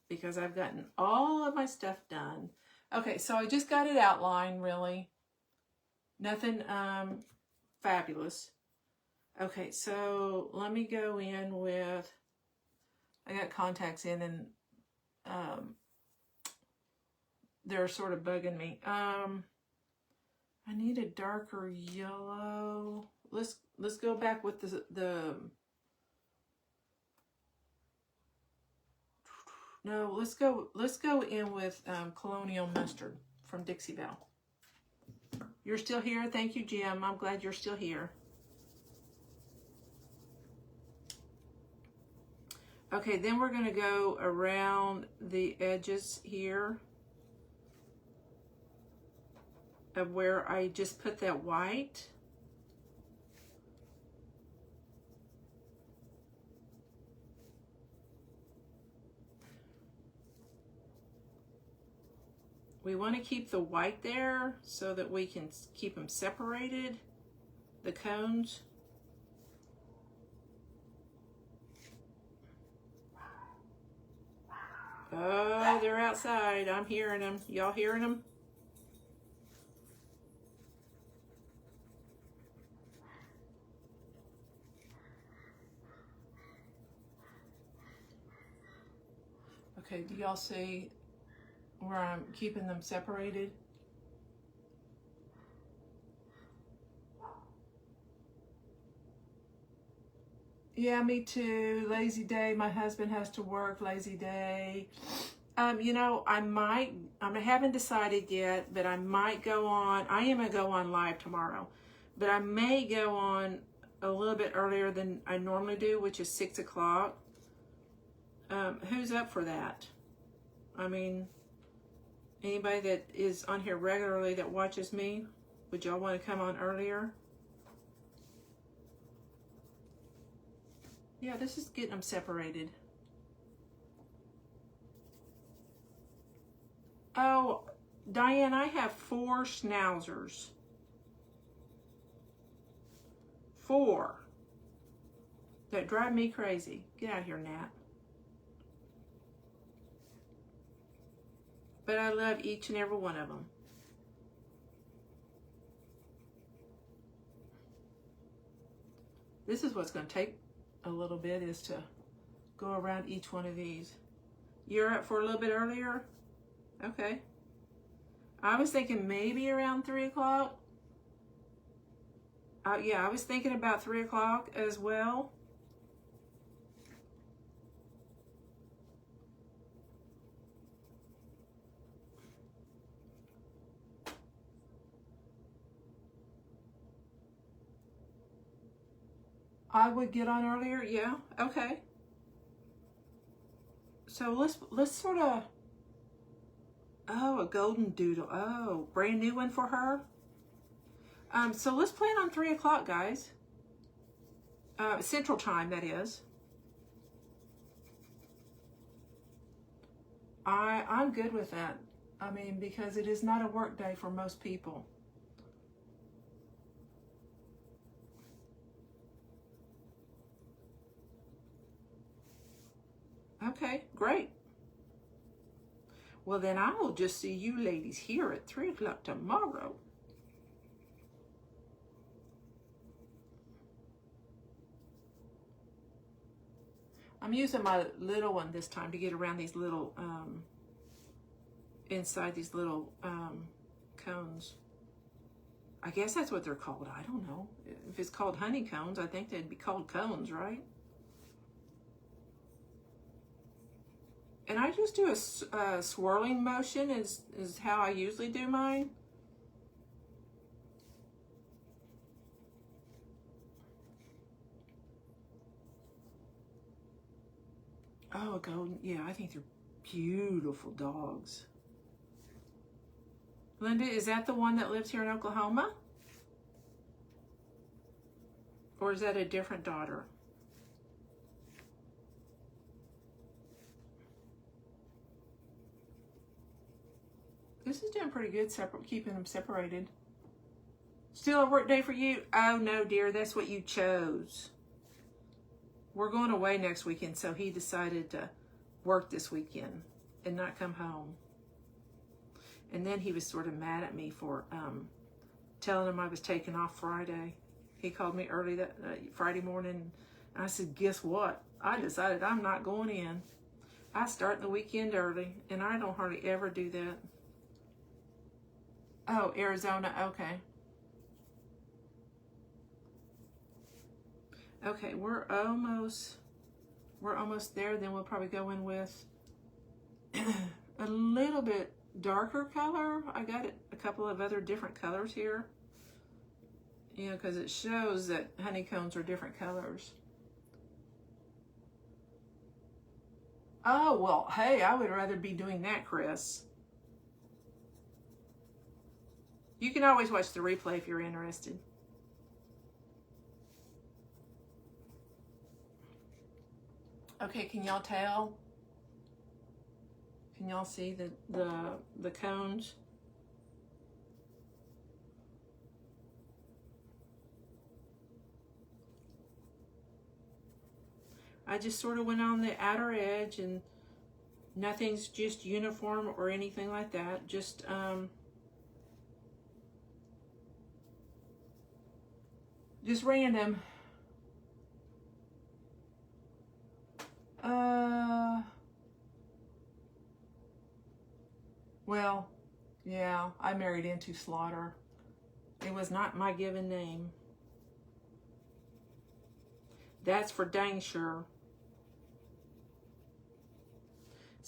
because I've gotten all of my stuff done. Okay, so I just got it outlined, really. Nothing fabulous. Okay, so let me go in with, I got contacts in and they're sort of bugging me. I need a darker yellow. Let's go back with no, let's go in with Colonial Mustard from Dixie Belle. You're still here? Thank you, Jim. I'm glad you're still here. Okay, then we're going to go around the edges here of where I just put that white. We want to keep the white there so that we can keep them separated, the cones. Oh, they're outside. I'm hearing them. Y'all hearing them? Okay, do y'all see where I'm keeping them separated? Yeah, me too. Lazy day. My husband has to work. Lazy day. You know, I haven't decided yet, but I might go on. I am going to go on live tomorrow, but I may go on a little bit earlier than I normally do, which is 6 o'clock. Who's up for that? I mean, anybody that is on here regularly that watches me, would y'all want to come on earlier? Yeah, this is getting them separated. Oh, Diane, I have 4 schnauzers. 4. That drive me crazy. Get out of here, Nat. But I love each and every one of them. This is what's going to take a little bit, is to go around each one of these. You're up for a little bit earlier? Okay. I was thinking maybe around 3 o'clock. Yeah, I was thinking about 3 o'clock as well. I would get on earlier, yeah, okay. So let's sort of, oh, a golden doodle, oh, brand new one for her. So let's plan on 3 o'clock, guys. Central time, that is. I'm good with that. I mean, because it is not a work day for most people. Okay, great. Well, then I will just see you ladies here at 3 o'clock tomorrow. I'm using my little one this time to get around these little, inside these little cones. I guess that's what they're called. I don't know. If it's called honeycombs, I think they'd be called cones, right? And I just do a swirling motion is how I usually do mine. Oh, golden. Yeah, I think they're beautiful dogs. Linda, is that the one that lives here in Oklahoma? Or is that a different daughter? This is doing pretty good, keeping them separated. Still a work day for you? Oh, no, dear. That's what you chose. We're going away next weekend, so he decided to work this weekend and not come home. And then he was sort of mad at me for telling him I was taking off Friday. He called me early that Friday morning, and I said, guess what? I decided I'm not going in. I start the weekend early, and I don't hardly ever do that. Oh, Arizona, okay. Okay, we're almost there. Then we'll probably go in with a little bit darker color. I got a couple of other different colors here. You know, because it shows that honeycombs are different colors. Oh, well, hey, I would rather be doing that, Chris. You can always watch the replay if you're interested. Okay, can y'all tell? Can y'all see the cones? I just sort of went on the outer edge, and nothing's just uniform or anything like that. Just random. Well, yeah, I married into Slaughter. It was not my given name. That's for dang sure.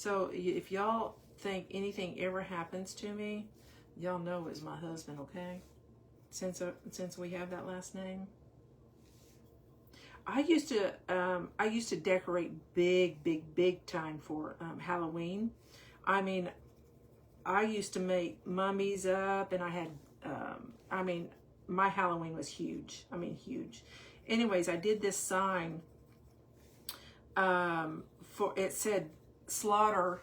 So if y'all think anything ever happens to me, y'all know it's my husband, okay? Since we have that last name. I used to decorate big time for Halloween. I mean, I used to make mummies up, and I had, I mean, my Halloween was huge. I mean, huge. Anyways, I did this sign. For it said slaughter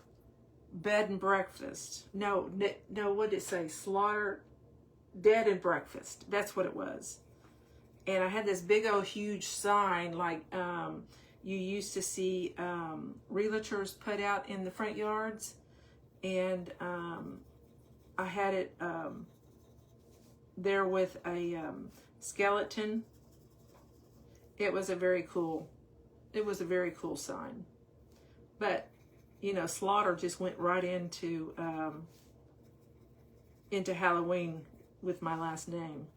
bed and breakfast. No, what did it say? Slaughter dead and breakfast. That's what it was. And I had this big old huge sign like you used to see realtors put out in the front yards. And I had it there with a skeleton. It was a very cool sign. But, you know, slaughter just went right into Halloween with my last name.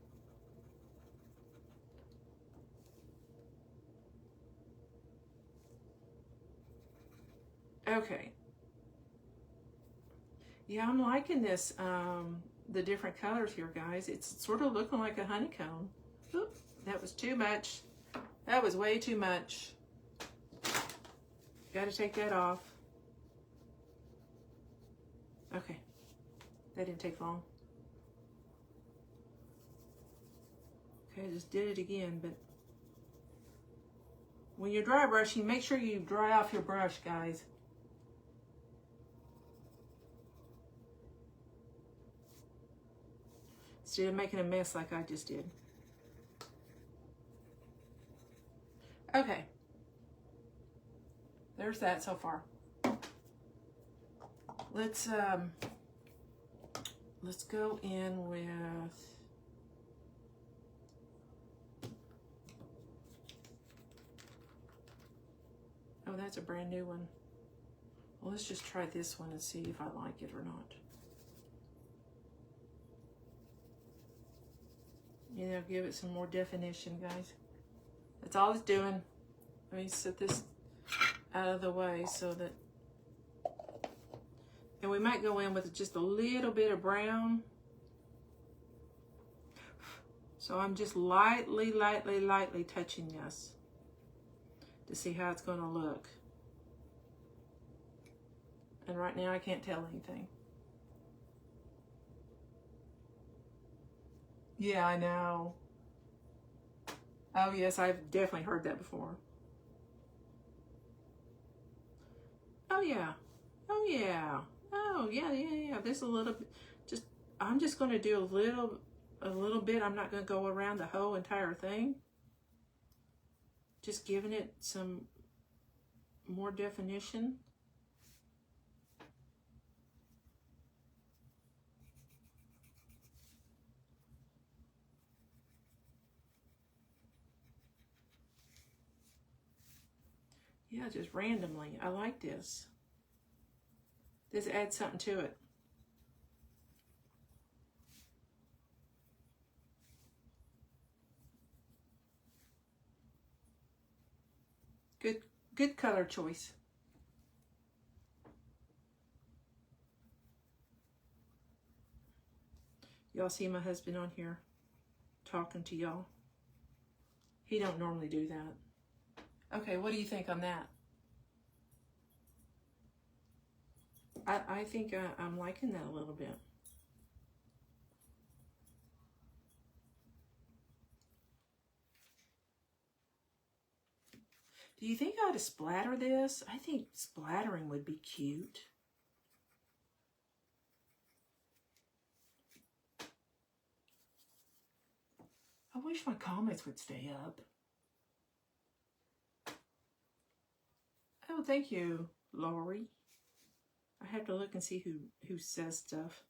Okay. Yeah, I'm liking this, the different colors here, guys. It's sort of looking like a honeycomb. Oop, that was too much. That was way too much. Got to take that off. Okay. That didn't take long. Okay, I just did it again, but when you're dry brushing, make sure you dry off your brush, guys. Instead of making a mess like I just did. Okay. There's that so far. Let's go in with oh, that's a brand new one. Well, let's just try this one and see if I like it or not. You know, give it some more definition, guys. That's all it's doing. Let me set this out of the way so that, and we might go in with just a little bit of brown. So I'm just lightly touching this to see how it's going to look. And right now I can't tell anything. Yeah, I know. Oh yes, I've definitely heard that before. Oh yeah. Oh yeah. Oh yeah. There's a little bit. I'm just going to do a little bit. I'm not going to go around the whole entire thing. Just giving it some more definition. Yeah, just randomly. I like this. This adds something to it. Good color choice. Y'all see my husband on here talking to y'all. He don't normally do that. Okay, what do you think on that? I think I'm liking that a little bit. Do you think I ought to splatter this? I think splattering would be cute. I wish my comments would stay up. Oh, thank you, Lori. I have to look and see who says stuff.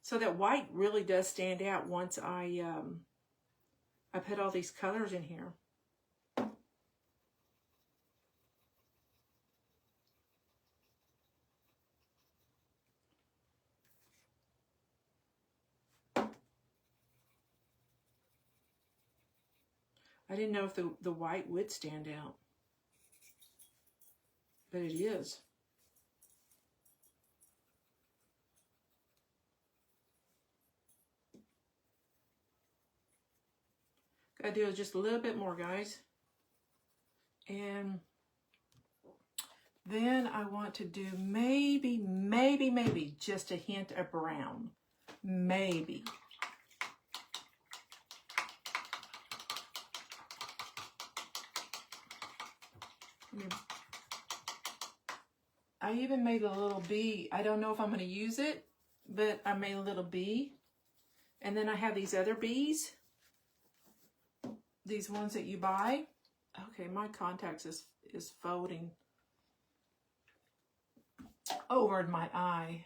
So that white really does stand out once I put all these colors in here. I didn't know if the white would stand out. but it is. Gotta do just a little bit more, guys. And then I want to do maybe just a hint of brown. Maybe. I even made a little bee. I don't know if I'm going to use it, but I made a little bee. And then I have these other bees. These ones that you buy. Okay, my contacts is folding over in my eye.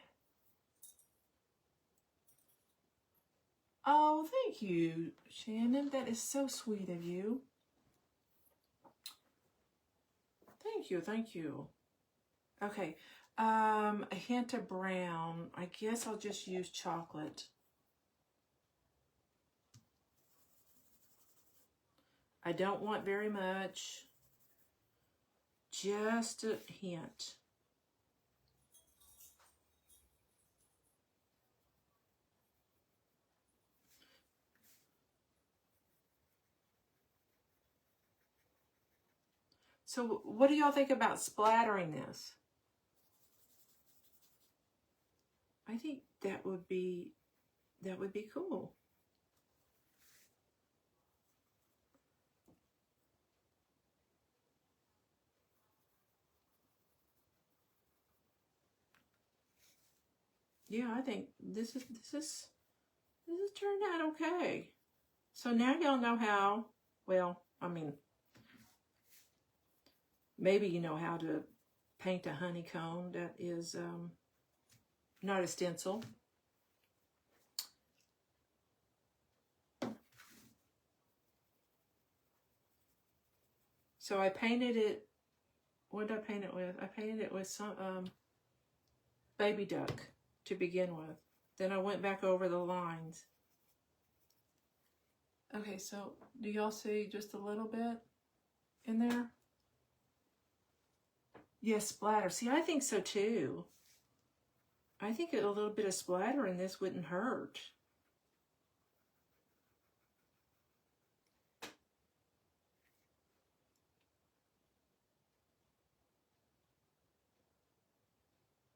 Oh, thank you, Shannon. That is so sweet of you. Thank you, thank you. Okay, a hint of brown. I guess I'll just use chocolate. I don't want very much. Just a hint. So what do y'all think about splattering this? I think that would be cool. Yeah, I think this is turned out okay. So now y'all know how, well, I mean, maybe you know how to paint a honeycomb that is not a stencil. So I painted it, what did I paint it with? I painted it with some baby duck to begin with. Then I went back over the lines. Okay, so do y'all see just a little bit in there? Yes, splatter. See, I think so too. I think a little bit of splatter in this wouldn't hurt.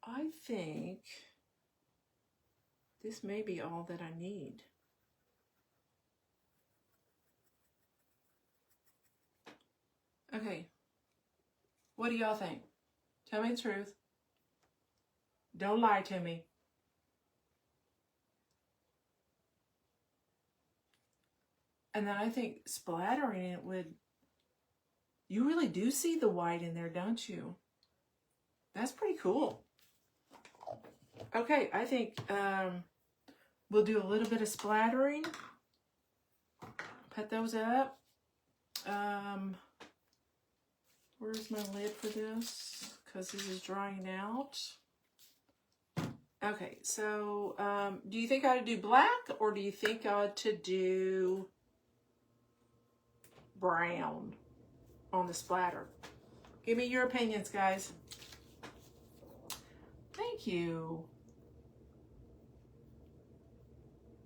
I think this may be all that I need. Okay, what do y'all think? Tell me the truth. Don't lie to me. And then I think splattering it would, you really do see the white in there, don't you? That's pretty cool. Okay, I think we'll do a little bit of splattering. Put those up. Where's my lid for this? Because this is drying out. Okay, so do you think I ought to do black or do you think I ought to do brown on the splatter? Give me your opinions, guys. Thank you.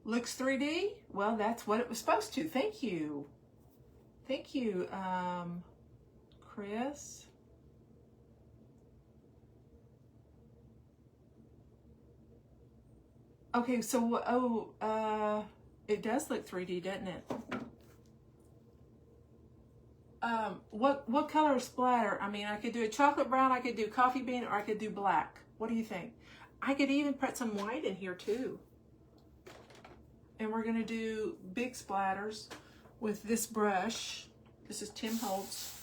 Looks 3D? Well, that's what it was supposed to. Thank you. Thank you, Chris. Okay, so, it does look 3D, doesn't it? What color splatter? I mean, I could do a chocolate brown, I could do coffee bean, or I could do black. What do you think? I could even put some white in here too. And we're gonna do big splatters with this brush. This is Tim Holtz.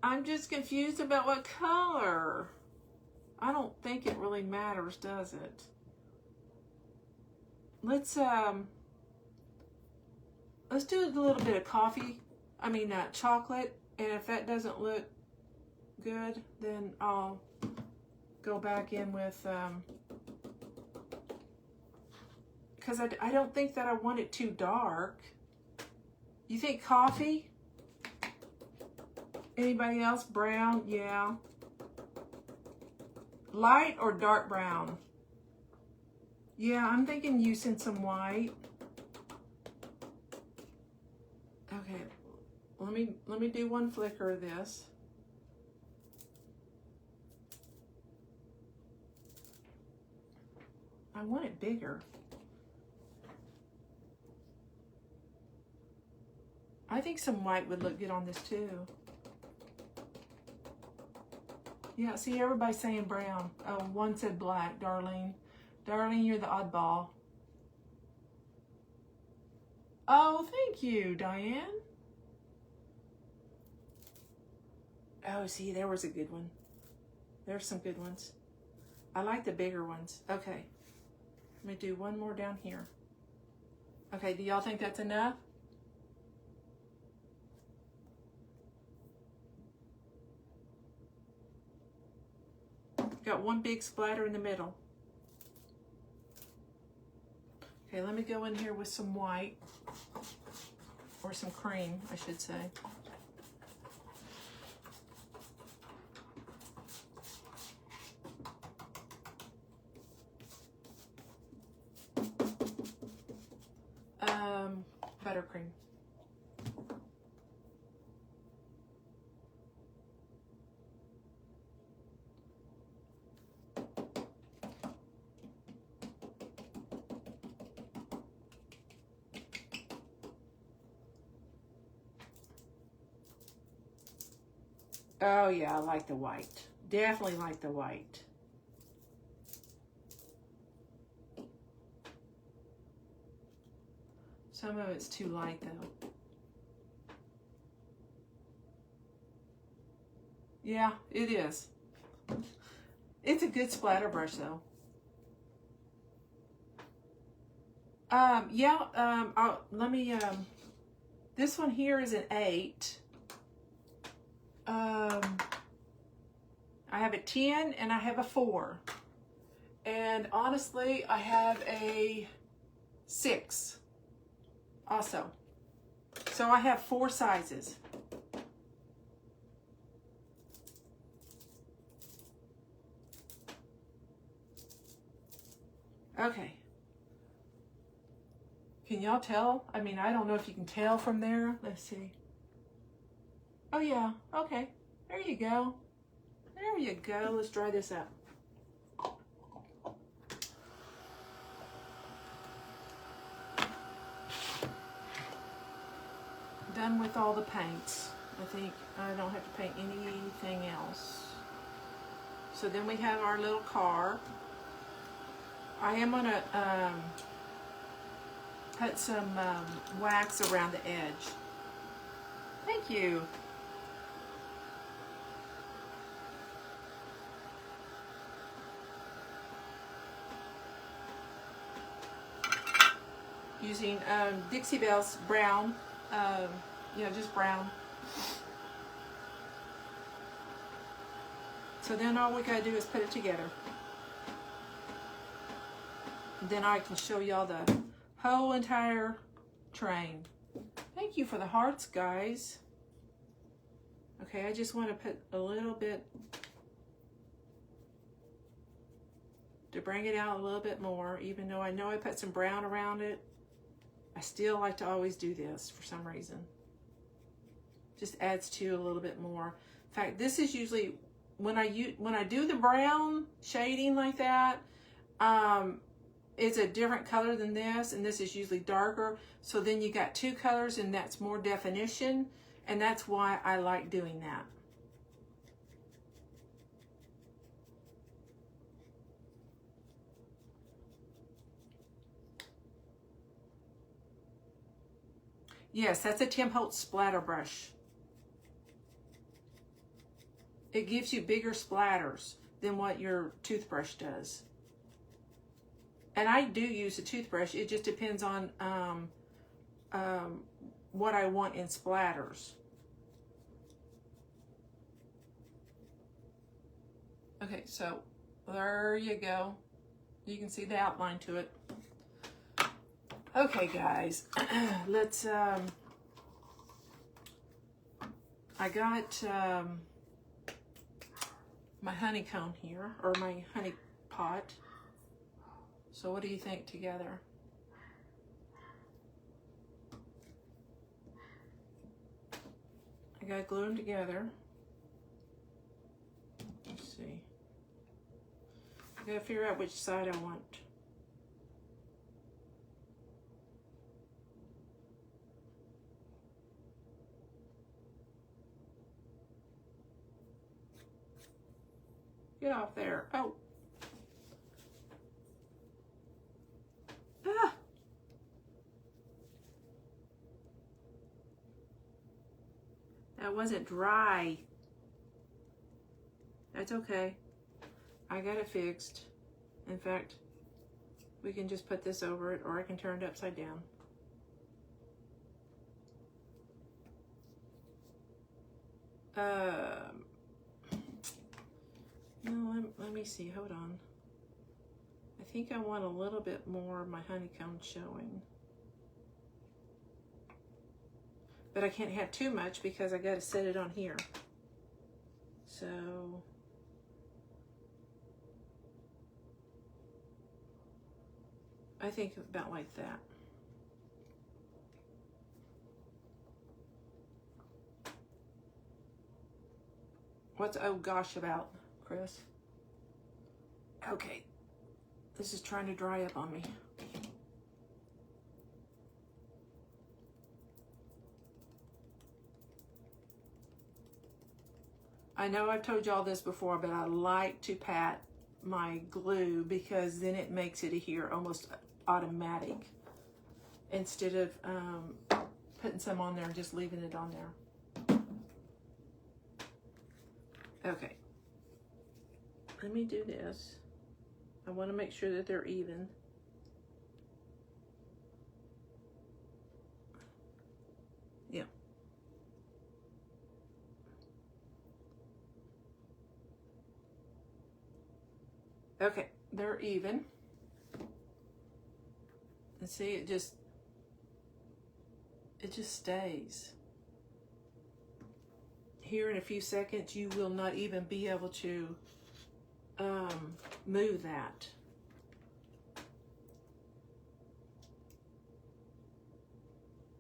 I'm just confused about what color. I don't think it really matters, does it? Let's do a little bit of chocolate, and if that doesn't look good, then I'll go back in with, because I don't think that I want it too dark. You think coffee? Anybody else? Brown? Yeah. Light or dark brown? Yeah, I'm thinking using some white. Okay, let me do one flicker of this. I want it bigger. I think some white would look good on this too. Yeah, see, everybody's saying brown. Oh, one said black, Darlene. Darlene, you're the oddball. Oh, thank you, Diane. Oh, see, there was a good one. There's some good ones. I like the bigger ones. Okay. Let me do one more down here. Okay, do y'all think that's enough? Got one big splatter in the middle. Okay, let me go in here with some white, or some cream, I should say. Buttercream. Oh yeah, I like the white. Definitely like the white. Some of it's too light though. Yeah, it is. It's a good splatter brush though. Let me, this one here is an 8. I have a 10 and I have a 4. And honestly, I have a 6 also. So I have 4 sizes. Okay. Can y'all tell? I mean, I don't know if you can tell from there. Let's see. Oh yeah, okay. There you go. There you go. Let's dry this out. Done with all the paints. I think I don't have to paint anything else. So then we have our little car. I am gonna put some wax around the edge. Thank you. Using Dixie Belle's brown, just brown. So then all we gotta do is put it together. Then I can show y'all the whole entire train. Thank you for the hearts, guys. Okay, I just want to put a little bit to bring it out a little bit more, even though I know I put some brown around it. I still like to always do this for some reason. Just adds to a little bit more. In fact, this is usually when I do the brown shading like that, it's a different color than this, and this is usually darker. So then you got 2 colors, and that's more definition, and that's why I like doing that. Yes, that's a Tim Holtz splatter brush. It gives you bigger splatters than what your toothbrush does. And I do use a toothbrush. It just depends on what I want in splatters. Okay, so there you go. You can see the outline to it. Okay, guys, let's I got my honeycomb here, or my honey pot. So what do you think together? I gotta glue them together. Let's see. I gotta figure out which side I want. Get off there. Oh. Ah. That wasn't dry. That's okay. I got it fixed. In fact, we can just put this over it, or I can turn it upside down. No, let me see. Hold on. I think I want a little bit more of my honeycomb showing. But I can't have too much because I got to set it on here. So I think about like that. What's oh gosh about, Chris? Okay, this is trying to dry up on me. I know I've told y'all this before, but I like to pat my glue because then it makes it adhere almost automatic instead of putting some on there and just leaving it on there. Okay, let me do this. I want to make sure that they're even. Yeah. Okay, they're even. And see, it just stays. Here in a few seconds, you will not even be able to move that.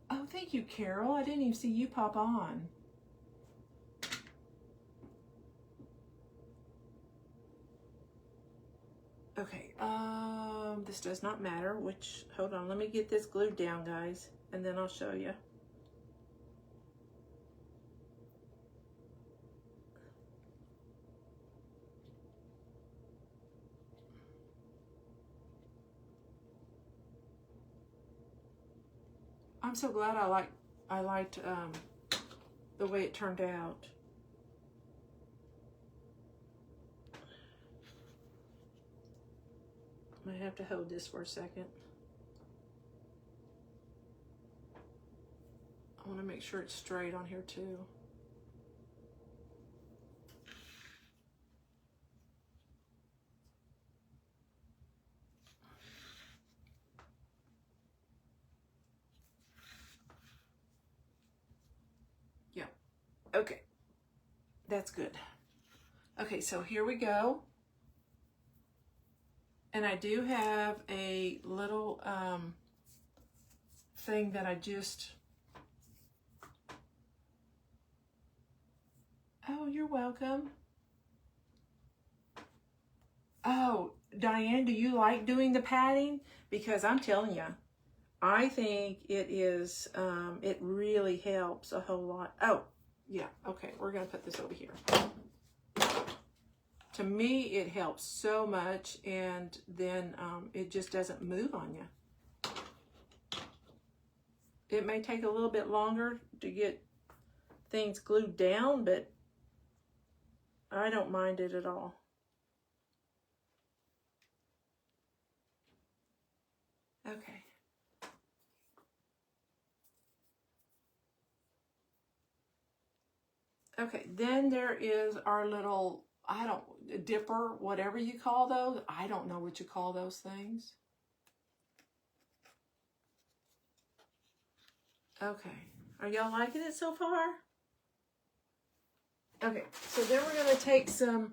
Oh, thank you, Carol. I didn't even see you pop on. Okay, this does not matter, which, hold on, let me get this glued down, guys, and then I'll show you. I'm so glad I liked the way it turned out. I have to hold this for a second. I want to make sure it's straight on here too. Yeah. Okay. That's good. Okay, so here we go. And I do have a little thing that I just... Oh, you're welcome. Oh, Diane, do you like doing the padding? Because I'm telling you, I think it is, it really helps a whole lot. Oh, yeah, okay, we're gonna put this over here. To me, it helps so much, and then it just doesn't move on you. It may take a little bit longer to get things glued down, but I don't mind it at all. Okay. Okay, then there is our little, dipper, whatever you call those. I don't know what you call those things. Okay, are y'all liking it so far? Okay, so then we're going to take some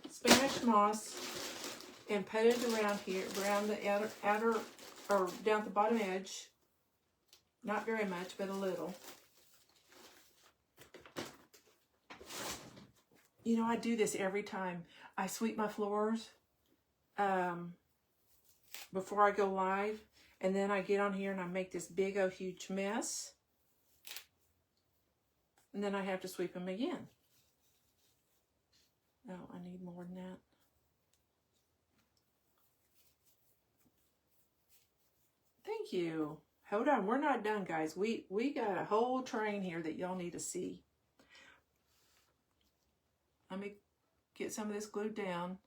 Spanish moss and put it around here, around the outer or down at the bottom edge. Not very much, but a little. You know, I do this every time I sweep my floors before I go live. And then I get on here and I make this big, huge mess. And then I have to sweep them again. Oh, I need more than that. Thank you. Hold on, we're not done, guys. We got a whole train here that y'all need to see. Let me get some of this glued down.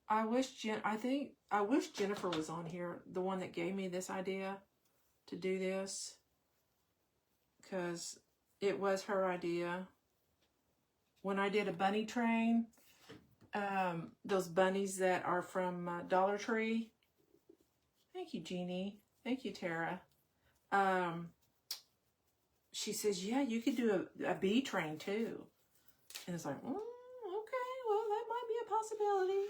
I wish Jennifer was on here, the one that gave me this idea to do this, because it was her idea. When I did a bunny train, those bunnies that are from Dollar Tree. Thank you, Jeannie. Thank you, Tara. She says, yeah, you could do a bee train too. And it's like, okay, well, that might be a possibility.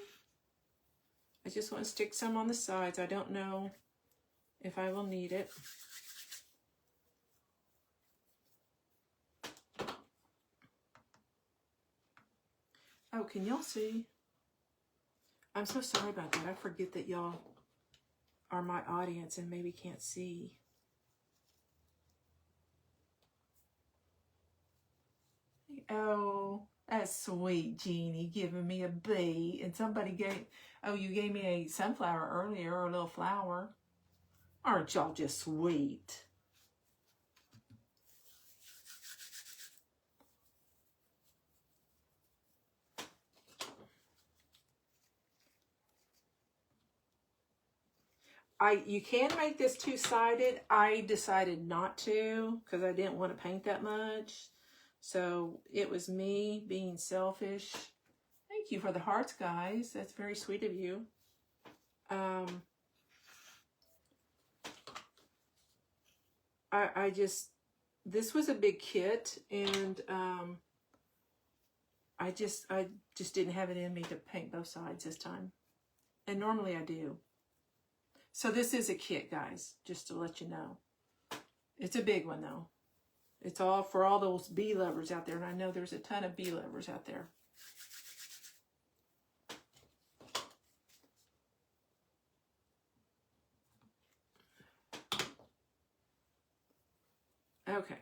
I just want to stick some on the sides. I don't know if I will need it. Oh, can y'all see? I'm so sorry about that. I forget that y'all are my audience and maybe can't see. Oh, that's sweet, Jeannie, giving me a bee. And somebody gave, oh, you gave me a sunflower earlier, or a little flower. Aren't y'all just sweet? You can make this two-sided. I decided not to because I didn't want to paint that much. So it was me being selfish. Thank you for the hearts, guys. That's very sweet of you. This was a big kit, and I just didn't have it in me to paint both sides this time. And normally I do. So this is a kit, guys, just to let you know. It's a big one, though. It's all for all those bee lovers out there, and I know there's a ton of bee lovers out there. Okay.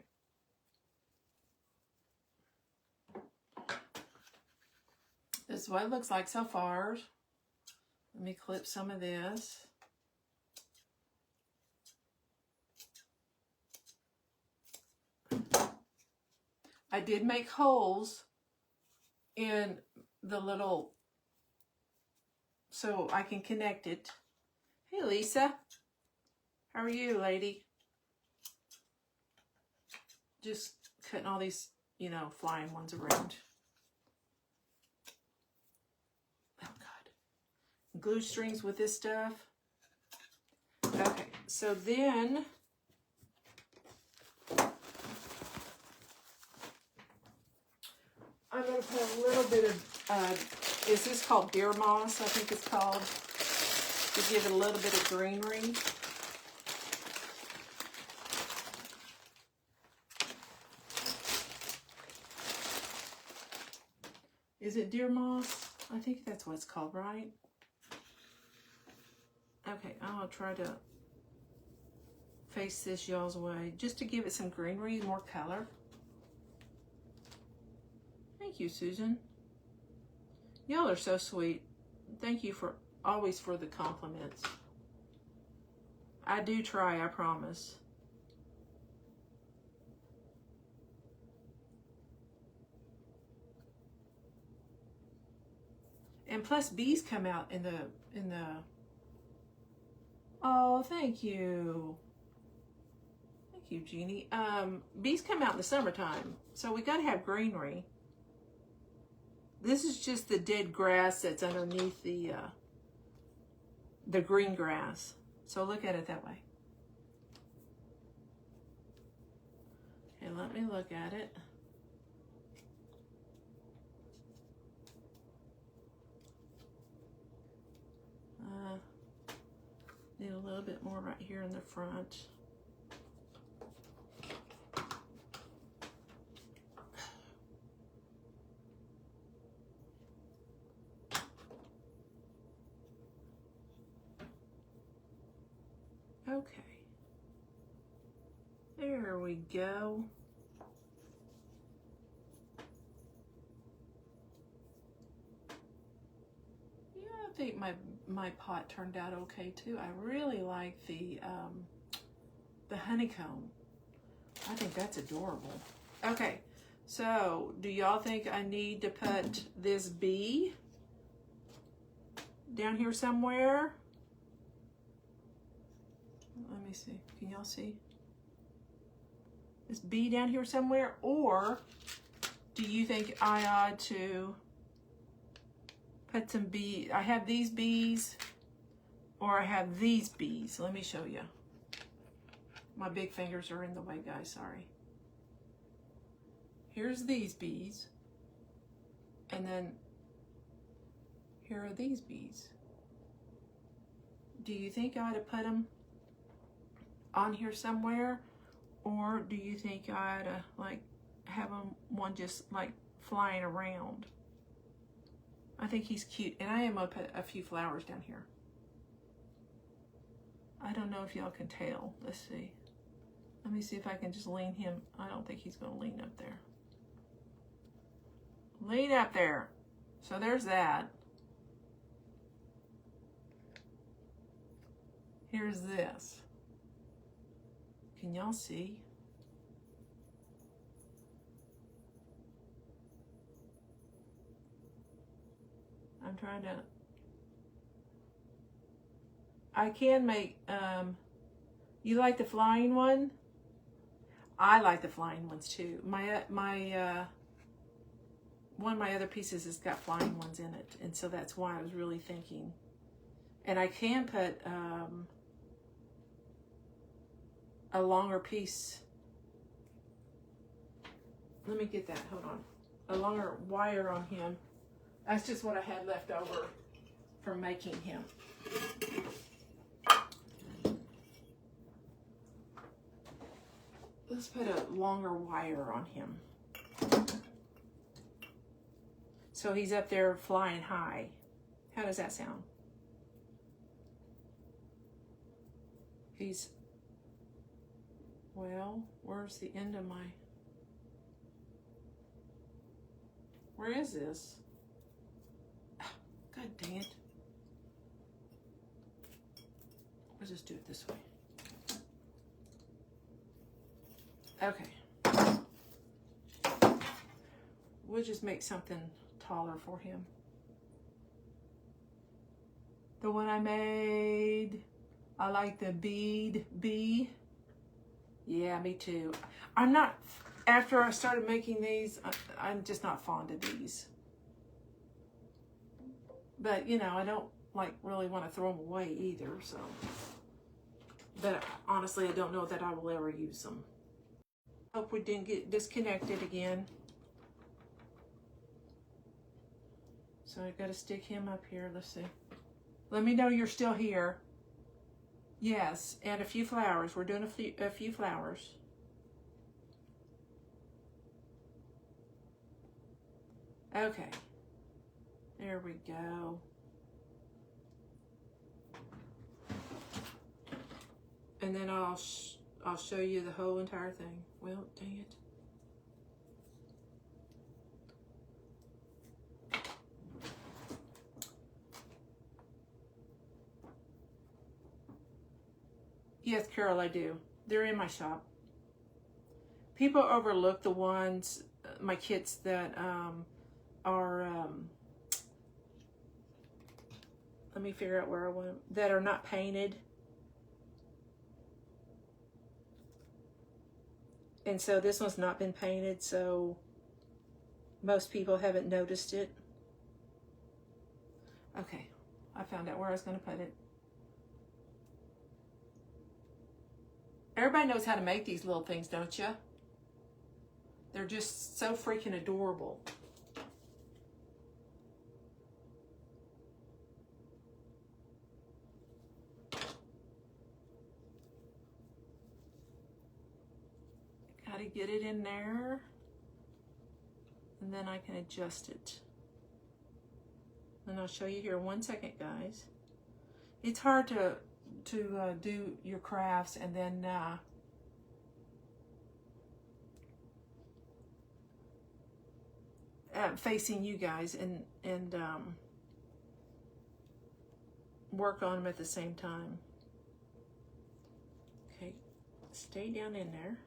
This is what it looks like so far. Let me clip some of this. I did make holes in the little, so I can connect it. Hey, Lisa. How are you, lady? Just cutting all these, you know, flying ones around. Oh, God. Glue strings with this stuff. Okay, so then I'm going to put a little bit of, is this called deer moss, I think it's called, to give it a little bit of greenery. Is it deer moss? I think that's what it's called, right? Okay, I'll try to face this y'all's way just to give it some greenery, more color. Thank you, Susan. Y'all are so sweet. Thank you for always for the compliments. I do try, I promise. And plus bees come out in the oh, thank you. Thank you, Jeannie. Bees come out in the summertime, so we gotta have greenery. This is just the dead grass that's underneath the green grass. So look at it that way. Okay, let me look at it. Need a little bit more right here in the front. Okay. There we go. Yeah, I think my pot turned out okay too. I really like the honeycomb. I think that's adorable. Okay, so do y'all think I need to put this bee down here somewhere? Let me see. Can y'all see? This bee down here somewhere? Or do you think I ought to put some bees? I have these bees, or I have these bees. Let me show you. My big fingers are in the way, guys. Sorry. Here's these bees. And then here are these bees. Do you think I ought to put them on here somewhere? Or do you think I ought to like have them one just like flying around? I think he's cute. And I am gonna put a few flowers down here. I don't know if y'all can tell. Let's see. Let me see if I can just lean him. I don't think he's gonna lean up there. Lean up there. So there's that. Here's this. Can y'all see? I'm trying to, I can make, you like the flying one? I like the flying ones too. One of my other pieces has got flying ones in it. And so that's why I was really thinking. And I can put a longer piece. Let me get that, hold on. A longer wire on him. That's just what I had left over from making him. Let's put a longer wire on him. So he's up there flying high. How does that sound? Well, where's the end of my, where is this? God dang it. Let's just do it this way. Okay. We'll just make something taller for him. The one I made, I like the bead bee. Yeah, me too. I'm not, after I started making these, I'm just not fond of these. But, you know, I don't like really want to throw them away either, so. But honestly, I don't know that I will ever use them. Hope we didn't get disconnected again. So I gotta stick him up here. Let's see. Let me know you're still here. Yes, and a few flowers. We're doing a few flowers. Okay. There we go. And then I'll show you the whole entire thing. Well, dang it. Yes, Carol, I do. They're in my shop. People overlook the ones, my kits that are, let me figure out where I want them, that are not painted. And so this one's not been painted, so most people haven't noticed it. Okay, I found out where I was going to put it. Everybody knows how to make these little things, don't you? They're just so freaking adorable. Gotta get it in there, and then I can adjust it. And I'll show you here 1 second, guys. It's hard to do your crafts and then facing you guys and work on them at the same time. Okay, stay down in there.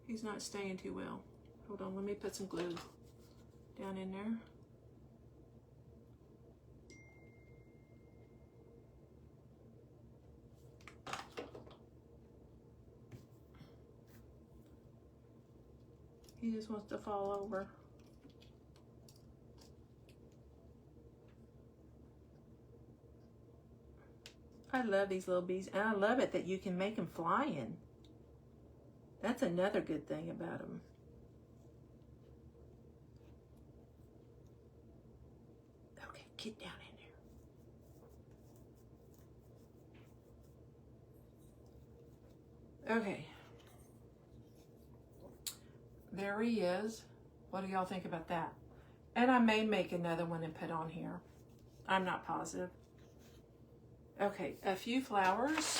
He's not staying too well. Hold on, let me put some glue down in there. He just wants to fall over. I love these little bees, and I love it that you can make them flying. That's another good thing about them. Okay, get down in there. Okay. There he is. What do y'all think about that? And I may make another one and put on here. I'm not positive. Okay, a few flowers.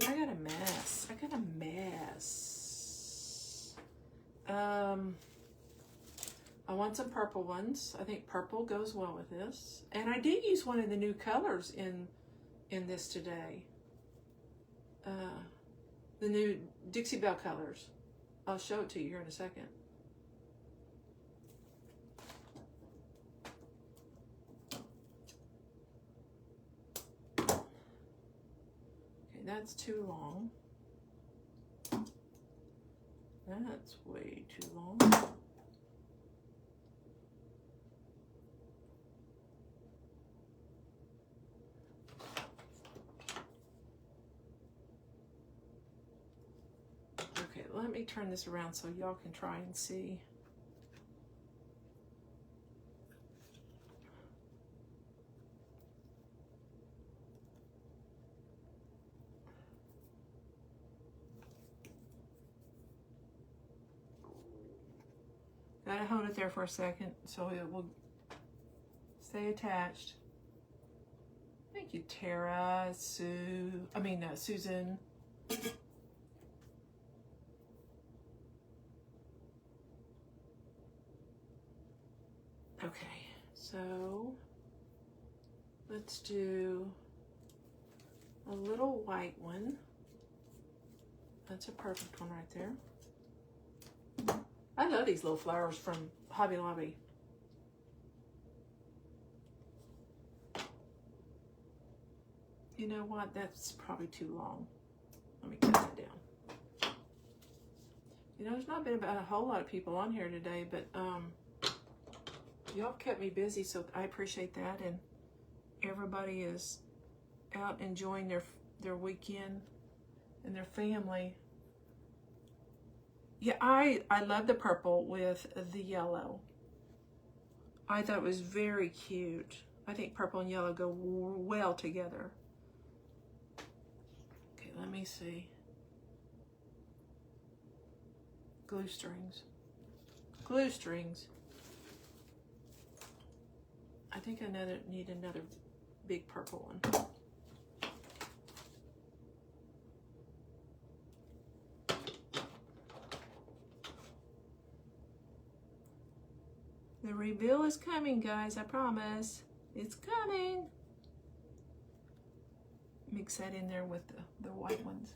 I got a mess. I want some purple ones. I think purple goes well with this. And I did use one of the new colors in this today. The new Dixie Belle colors. I'll show it to you here in a second. Okay, that's too long. That's way too long. Okay, let me turn this around so y'all can try and see. Gotta hold it there for a second so it will stay attached. Thank you, Tara, Susan. Okay, so let's do a little white one. That's a perfect one right there. I love these little flowers from Hobby Lobby. You know what? That's probably too long. Let me cut that down. You know, there's not been about a whole lot of people on here today, but y'all kept me busy, so I appreciate that. And everybody is out enjoying their weekend and their family. Yeah, I love the purple with the yellow. I thought it was very cute. I think purple and yellow go well together. Okay, let me see. Glue strings. Glue strings. I think I need another big purple one. The reveal is coming, guys, I promise. It's coming. Mix that in there with the white ones.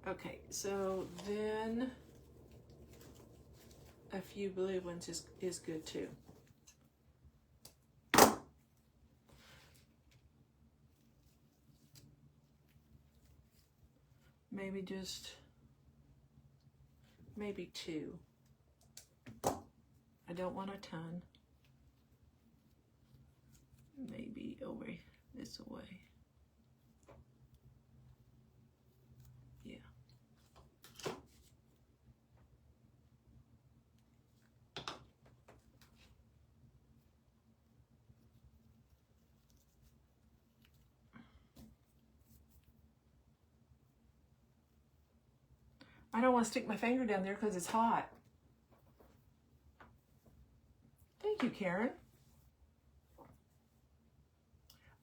Okay, so then a few blue ones is good too. Maybe two. I don't want a ton. Maybe over this way. Yeah. I don't want to stick my finger down there because it's hot. Thank you, Karen.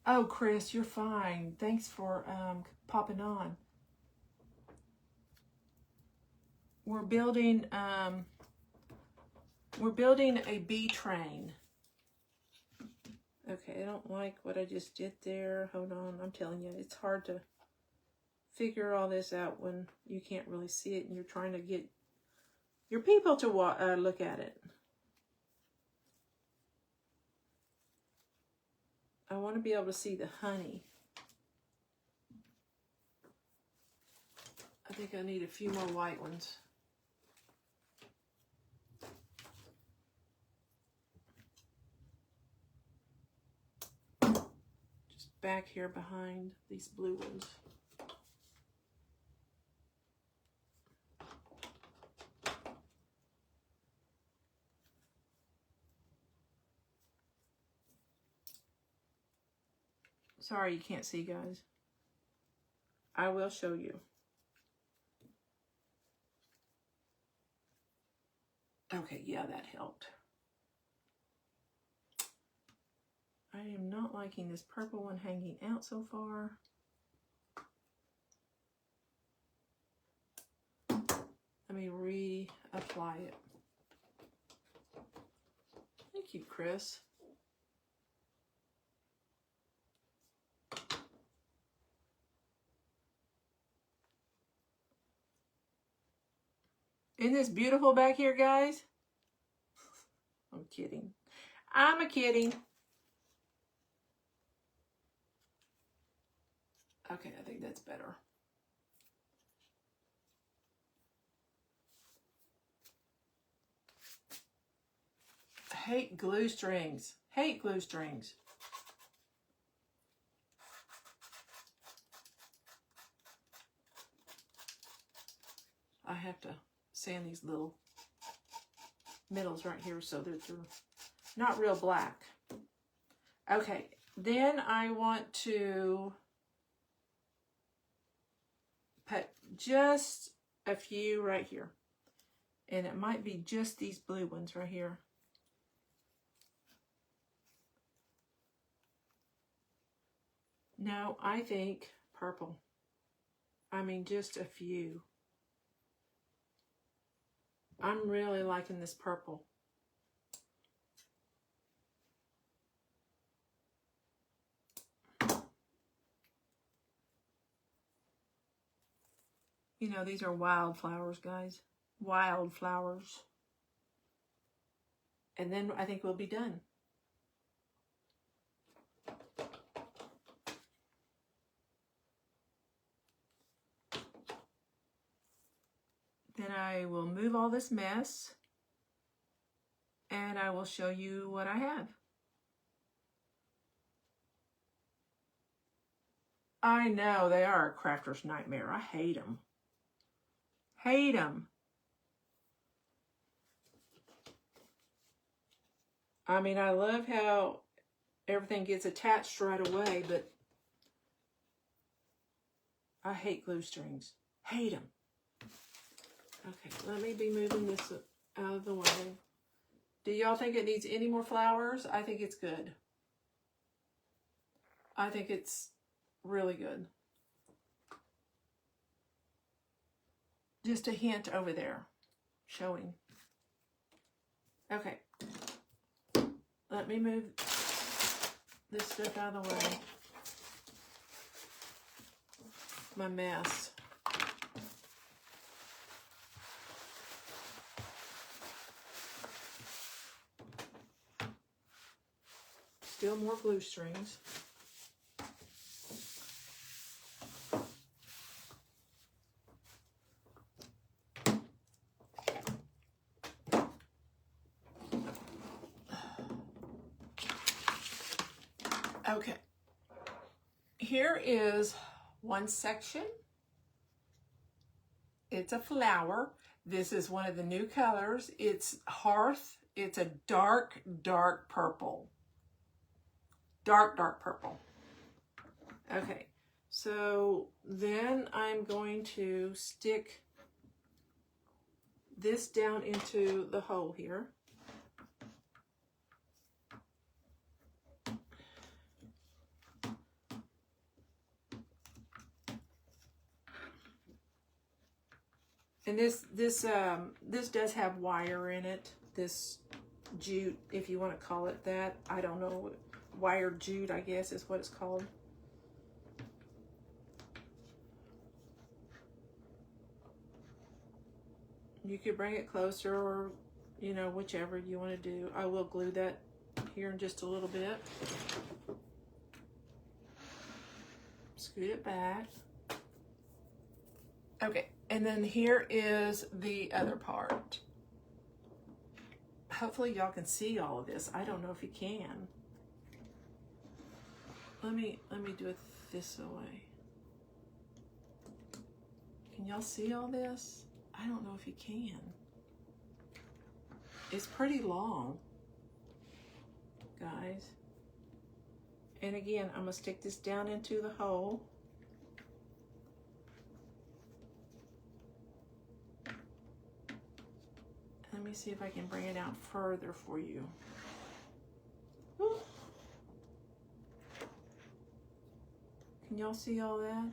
Oh, Chris, you're fine. Thanks for popping on. We're building a bee train. Okay, I don't like what I just did there. Hold on, I'm telling you, it's hard to figure all this out when you can't really see it and you're trying to get your people to look at it. I want to be able to see the honey. I think I need a few more white ones. Just back here behind these blue ones. Sorry you can't see, guys. I will show you. Okay, yeah, that helped. I am not liking this purple one hanging out so far. Let me reapply it. Thank you, Chris. Isn't this beautiful back here, guys? I'm kidding. I'm a kidding. Okay, I think that's better. Hate glue strings. Hate glue strings. I have to sand these little middles right here so that they're not real black. Okay, then I want to put just a few right here. And it might be just these blue ones right here. No, I think purple. I mean, just a few. I'm really liking this purple. You know, these are wildflowers, guys. Wildflowers. And then I think we'll be done. Then I will move all this mess and I will show you what I have. I know, they are a crafter's nightmare. I hate them. Hate them. I mean, I love how everything gets attached right away, but I hate glue strings. Hate them. Okay, let me be moving this out of the way. Do y'all think it needs any more flowers? I think it's good. I think it's really good. Just a hint over there, showing. Okay. Let me move this stuff out of the way. My mess. Still more glue strings. Okay. Here is one section. It's a flower. This is one of the new colors. It's Hearth. It's a dark, dark purple. Dark, dark purple. Okay, so then I'm going to stick this down into the hole here. And this does have wire in it. This jute, if you want to call it that. I don't know. Wire jute, I guess, is what it's called. You could bring it closer, or, you know, whichever you want to do. I will glue that here in just a little bit. Scoot it back. Okay, and then here is the other part. Hopefully y'all can see all of this. I don't know if you can. Let me do it this way. Can y'all see all this? I don't know if you can. It's pretty long, guys. And again, I'm gonna stick this down into the hole. Let me see if I can bring it out further for you. Woo. Can y'all see all that?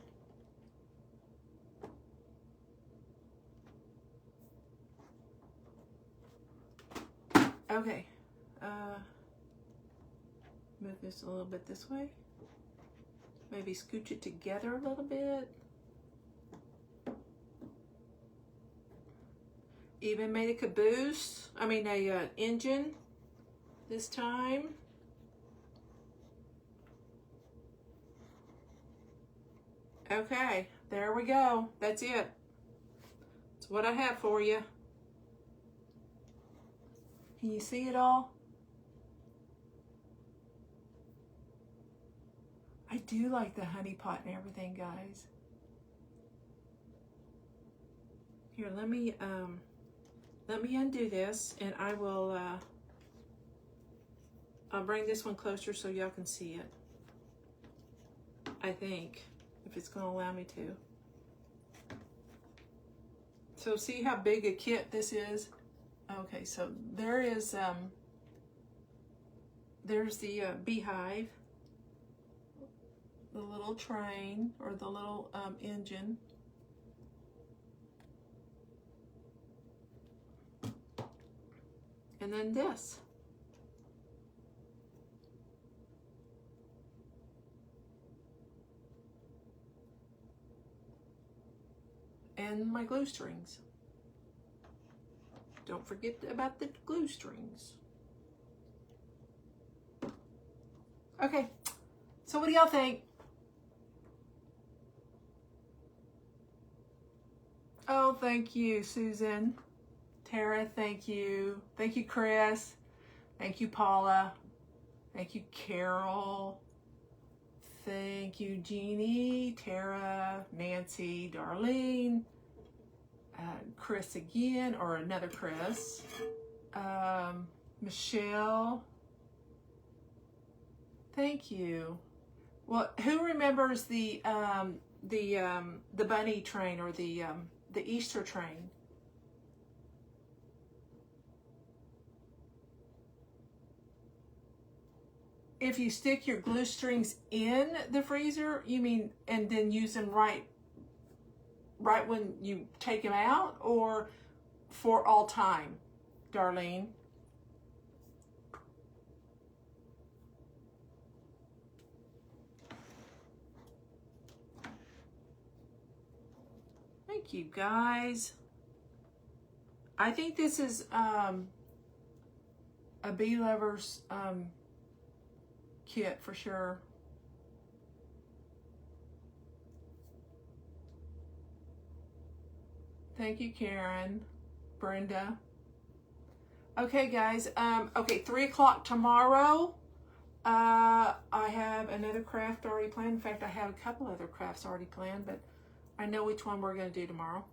Okay. Move this a little bit this way. Maybe scooch it together a little bit. Even made a caboose. I mean a engine this time. Okay, there we go. That's it. That's what I have for you. Can you see it all? I do like the honey pot and everything, guys. Here, let me undo this, and I will I'll bring this one closer so y'all can see it. I think, if it's going to allow me to. So see how big a kit this is? Okay, so there is there's the beehive, the little train, or the little engine. And then this. And my glue strings. Don't forget about the glue strings. Okay, so what do y'all think? Oh, thank you, Susan. Tara, thank you. Thank you, Chris. Thank you, Paula. Thank you, Carol. Thank you, Jeannie, Tara, Nancy, Darlene, Chris again, or another Chris, Michelle. Thank you. Well, who remembers the bunny train, or the Easter train? If you stick your glue strings in the freezer, you mean, and then use them right when you take them out, or for all time, Darlene? Thank you, guys. I think this is a Bee Lovers kit for sure. Thank you, Karen, Brenda. Okay, guys. Okay, 3 o'clock tomorrow. I have other craft already planned. In fact, I have a couple other crafts already planned, but I know which one we're going to do tomorrow.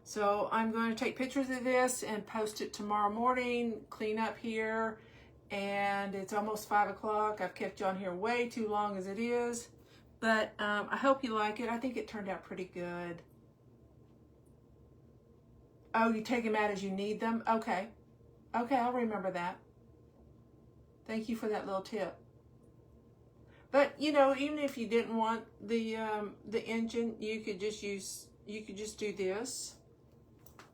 So I'm going to take pictures of this and post it tomorrow morning, clean up here, and it's almost 5 o'clock. I've kept you on here way too long as it is, but I hope you like it. I think it turned out pretty good. Oh, you take them out as you need them? Okay. Okay, I'll remember that. Thank you for that little tip. But, you know, even if you didn't want the engine, you could just do this.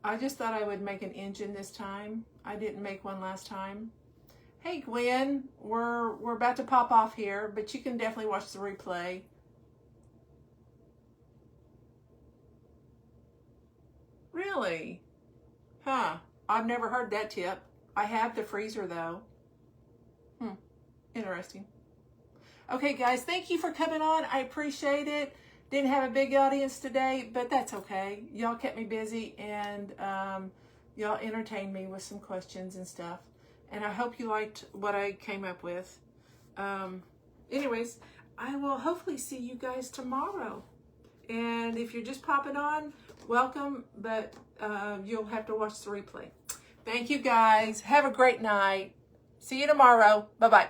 I just thought I would make an engine this time. I didn't make one last time. Hey, Gwen, we're about to pop off here, but you can definitely watch the replay. Really? Huh. I've never heard that tip. I have the freezer, though. Interesting. Okay, guys, thank you for coming on. I appreciate it. Didn't have a big audience today, but that's okay. Y'all kept me busy, and y'all entertained me with some questions and stuff. And I hope you liked what I came up with. Anyways, I will hopefully see you guys tomorrow. And if you're just popping on, welcome, but you'll have to watch the replay. Thank you, guys. Have a great night. See you tomorrow. Bye-bye.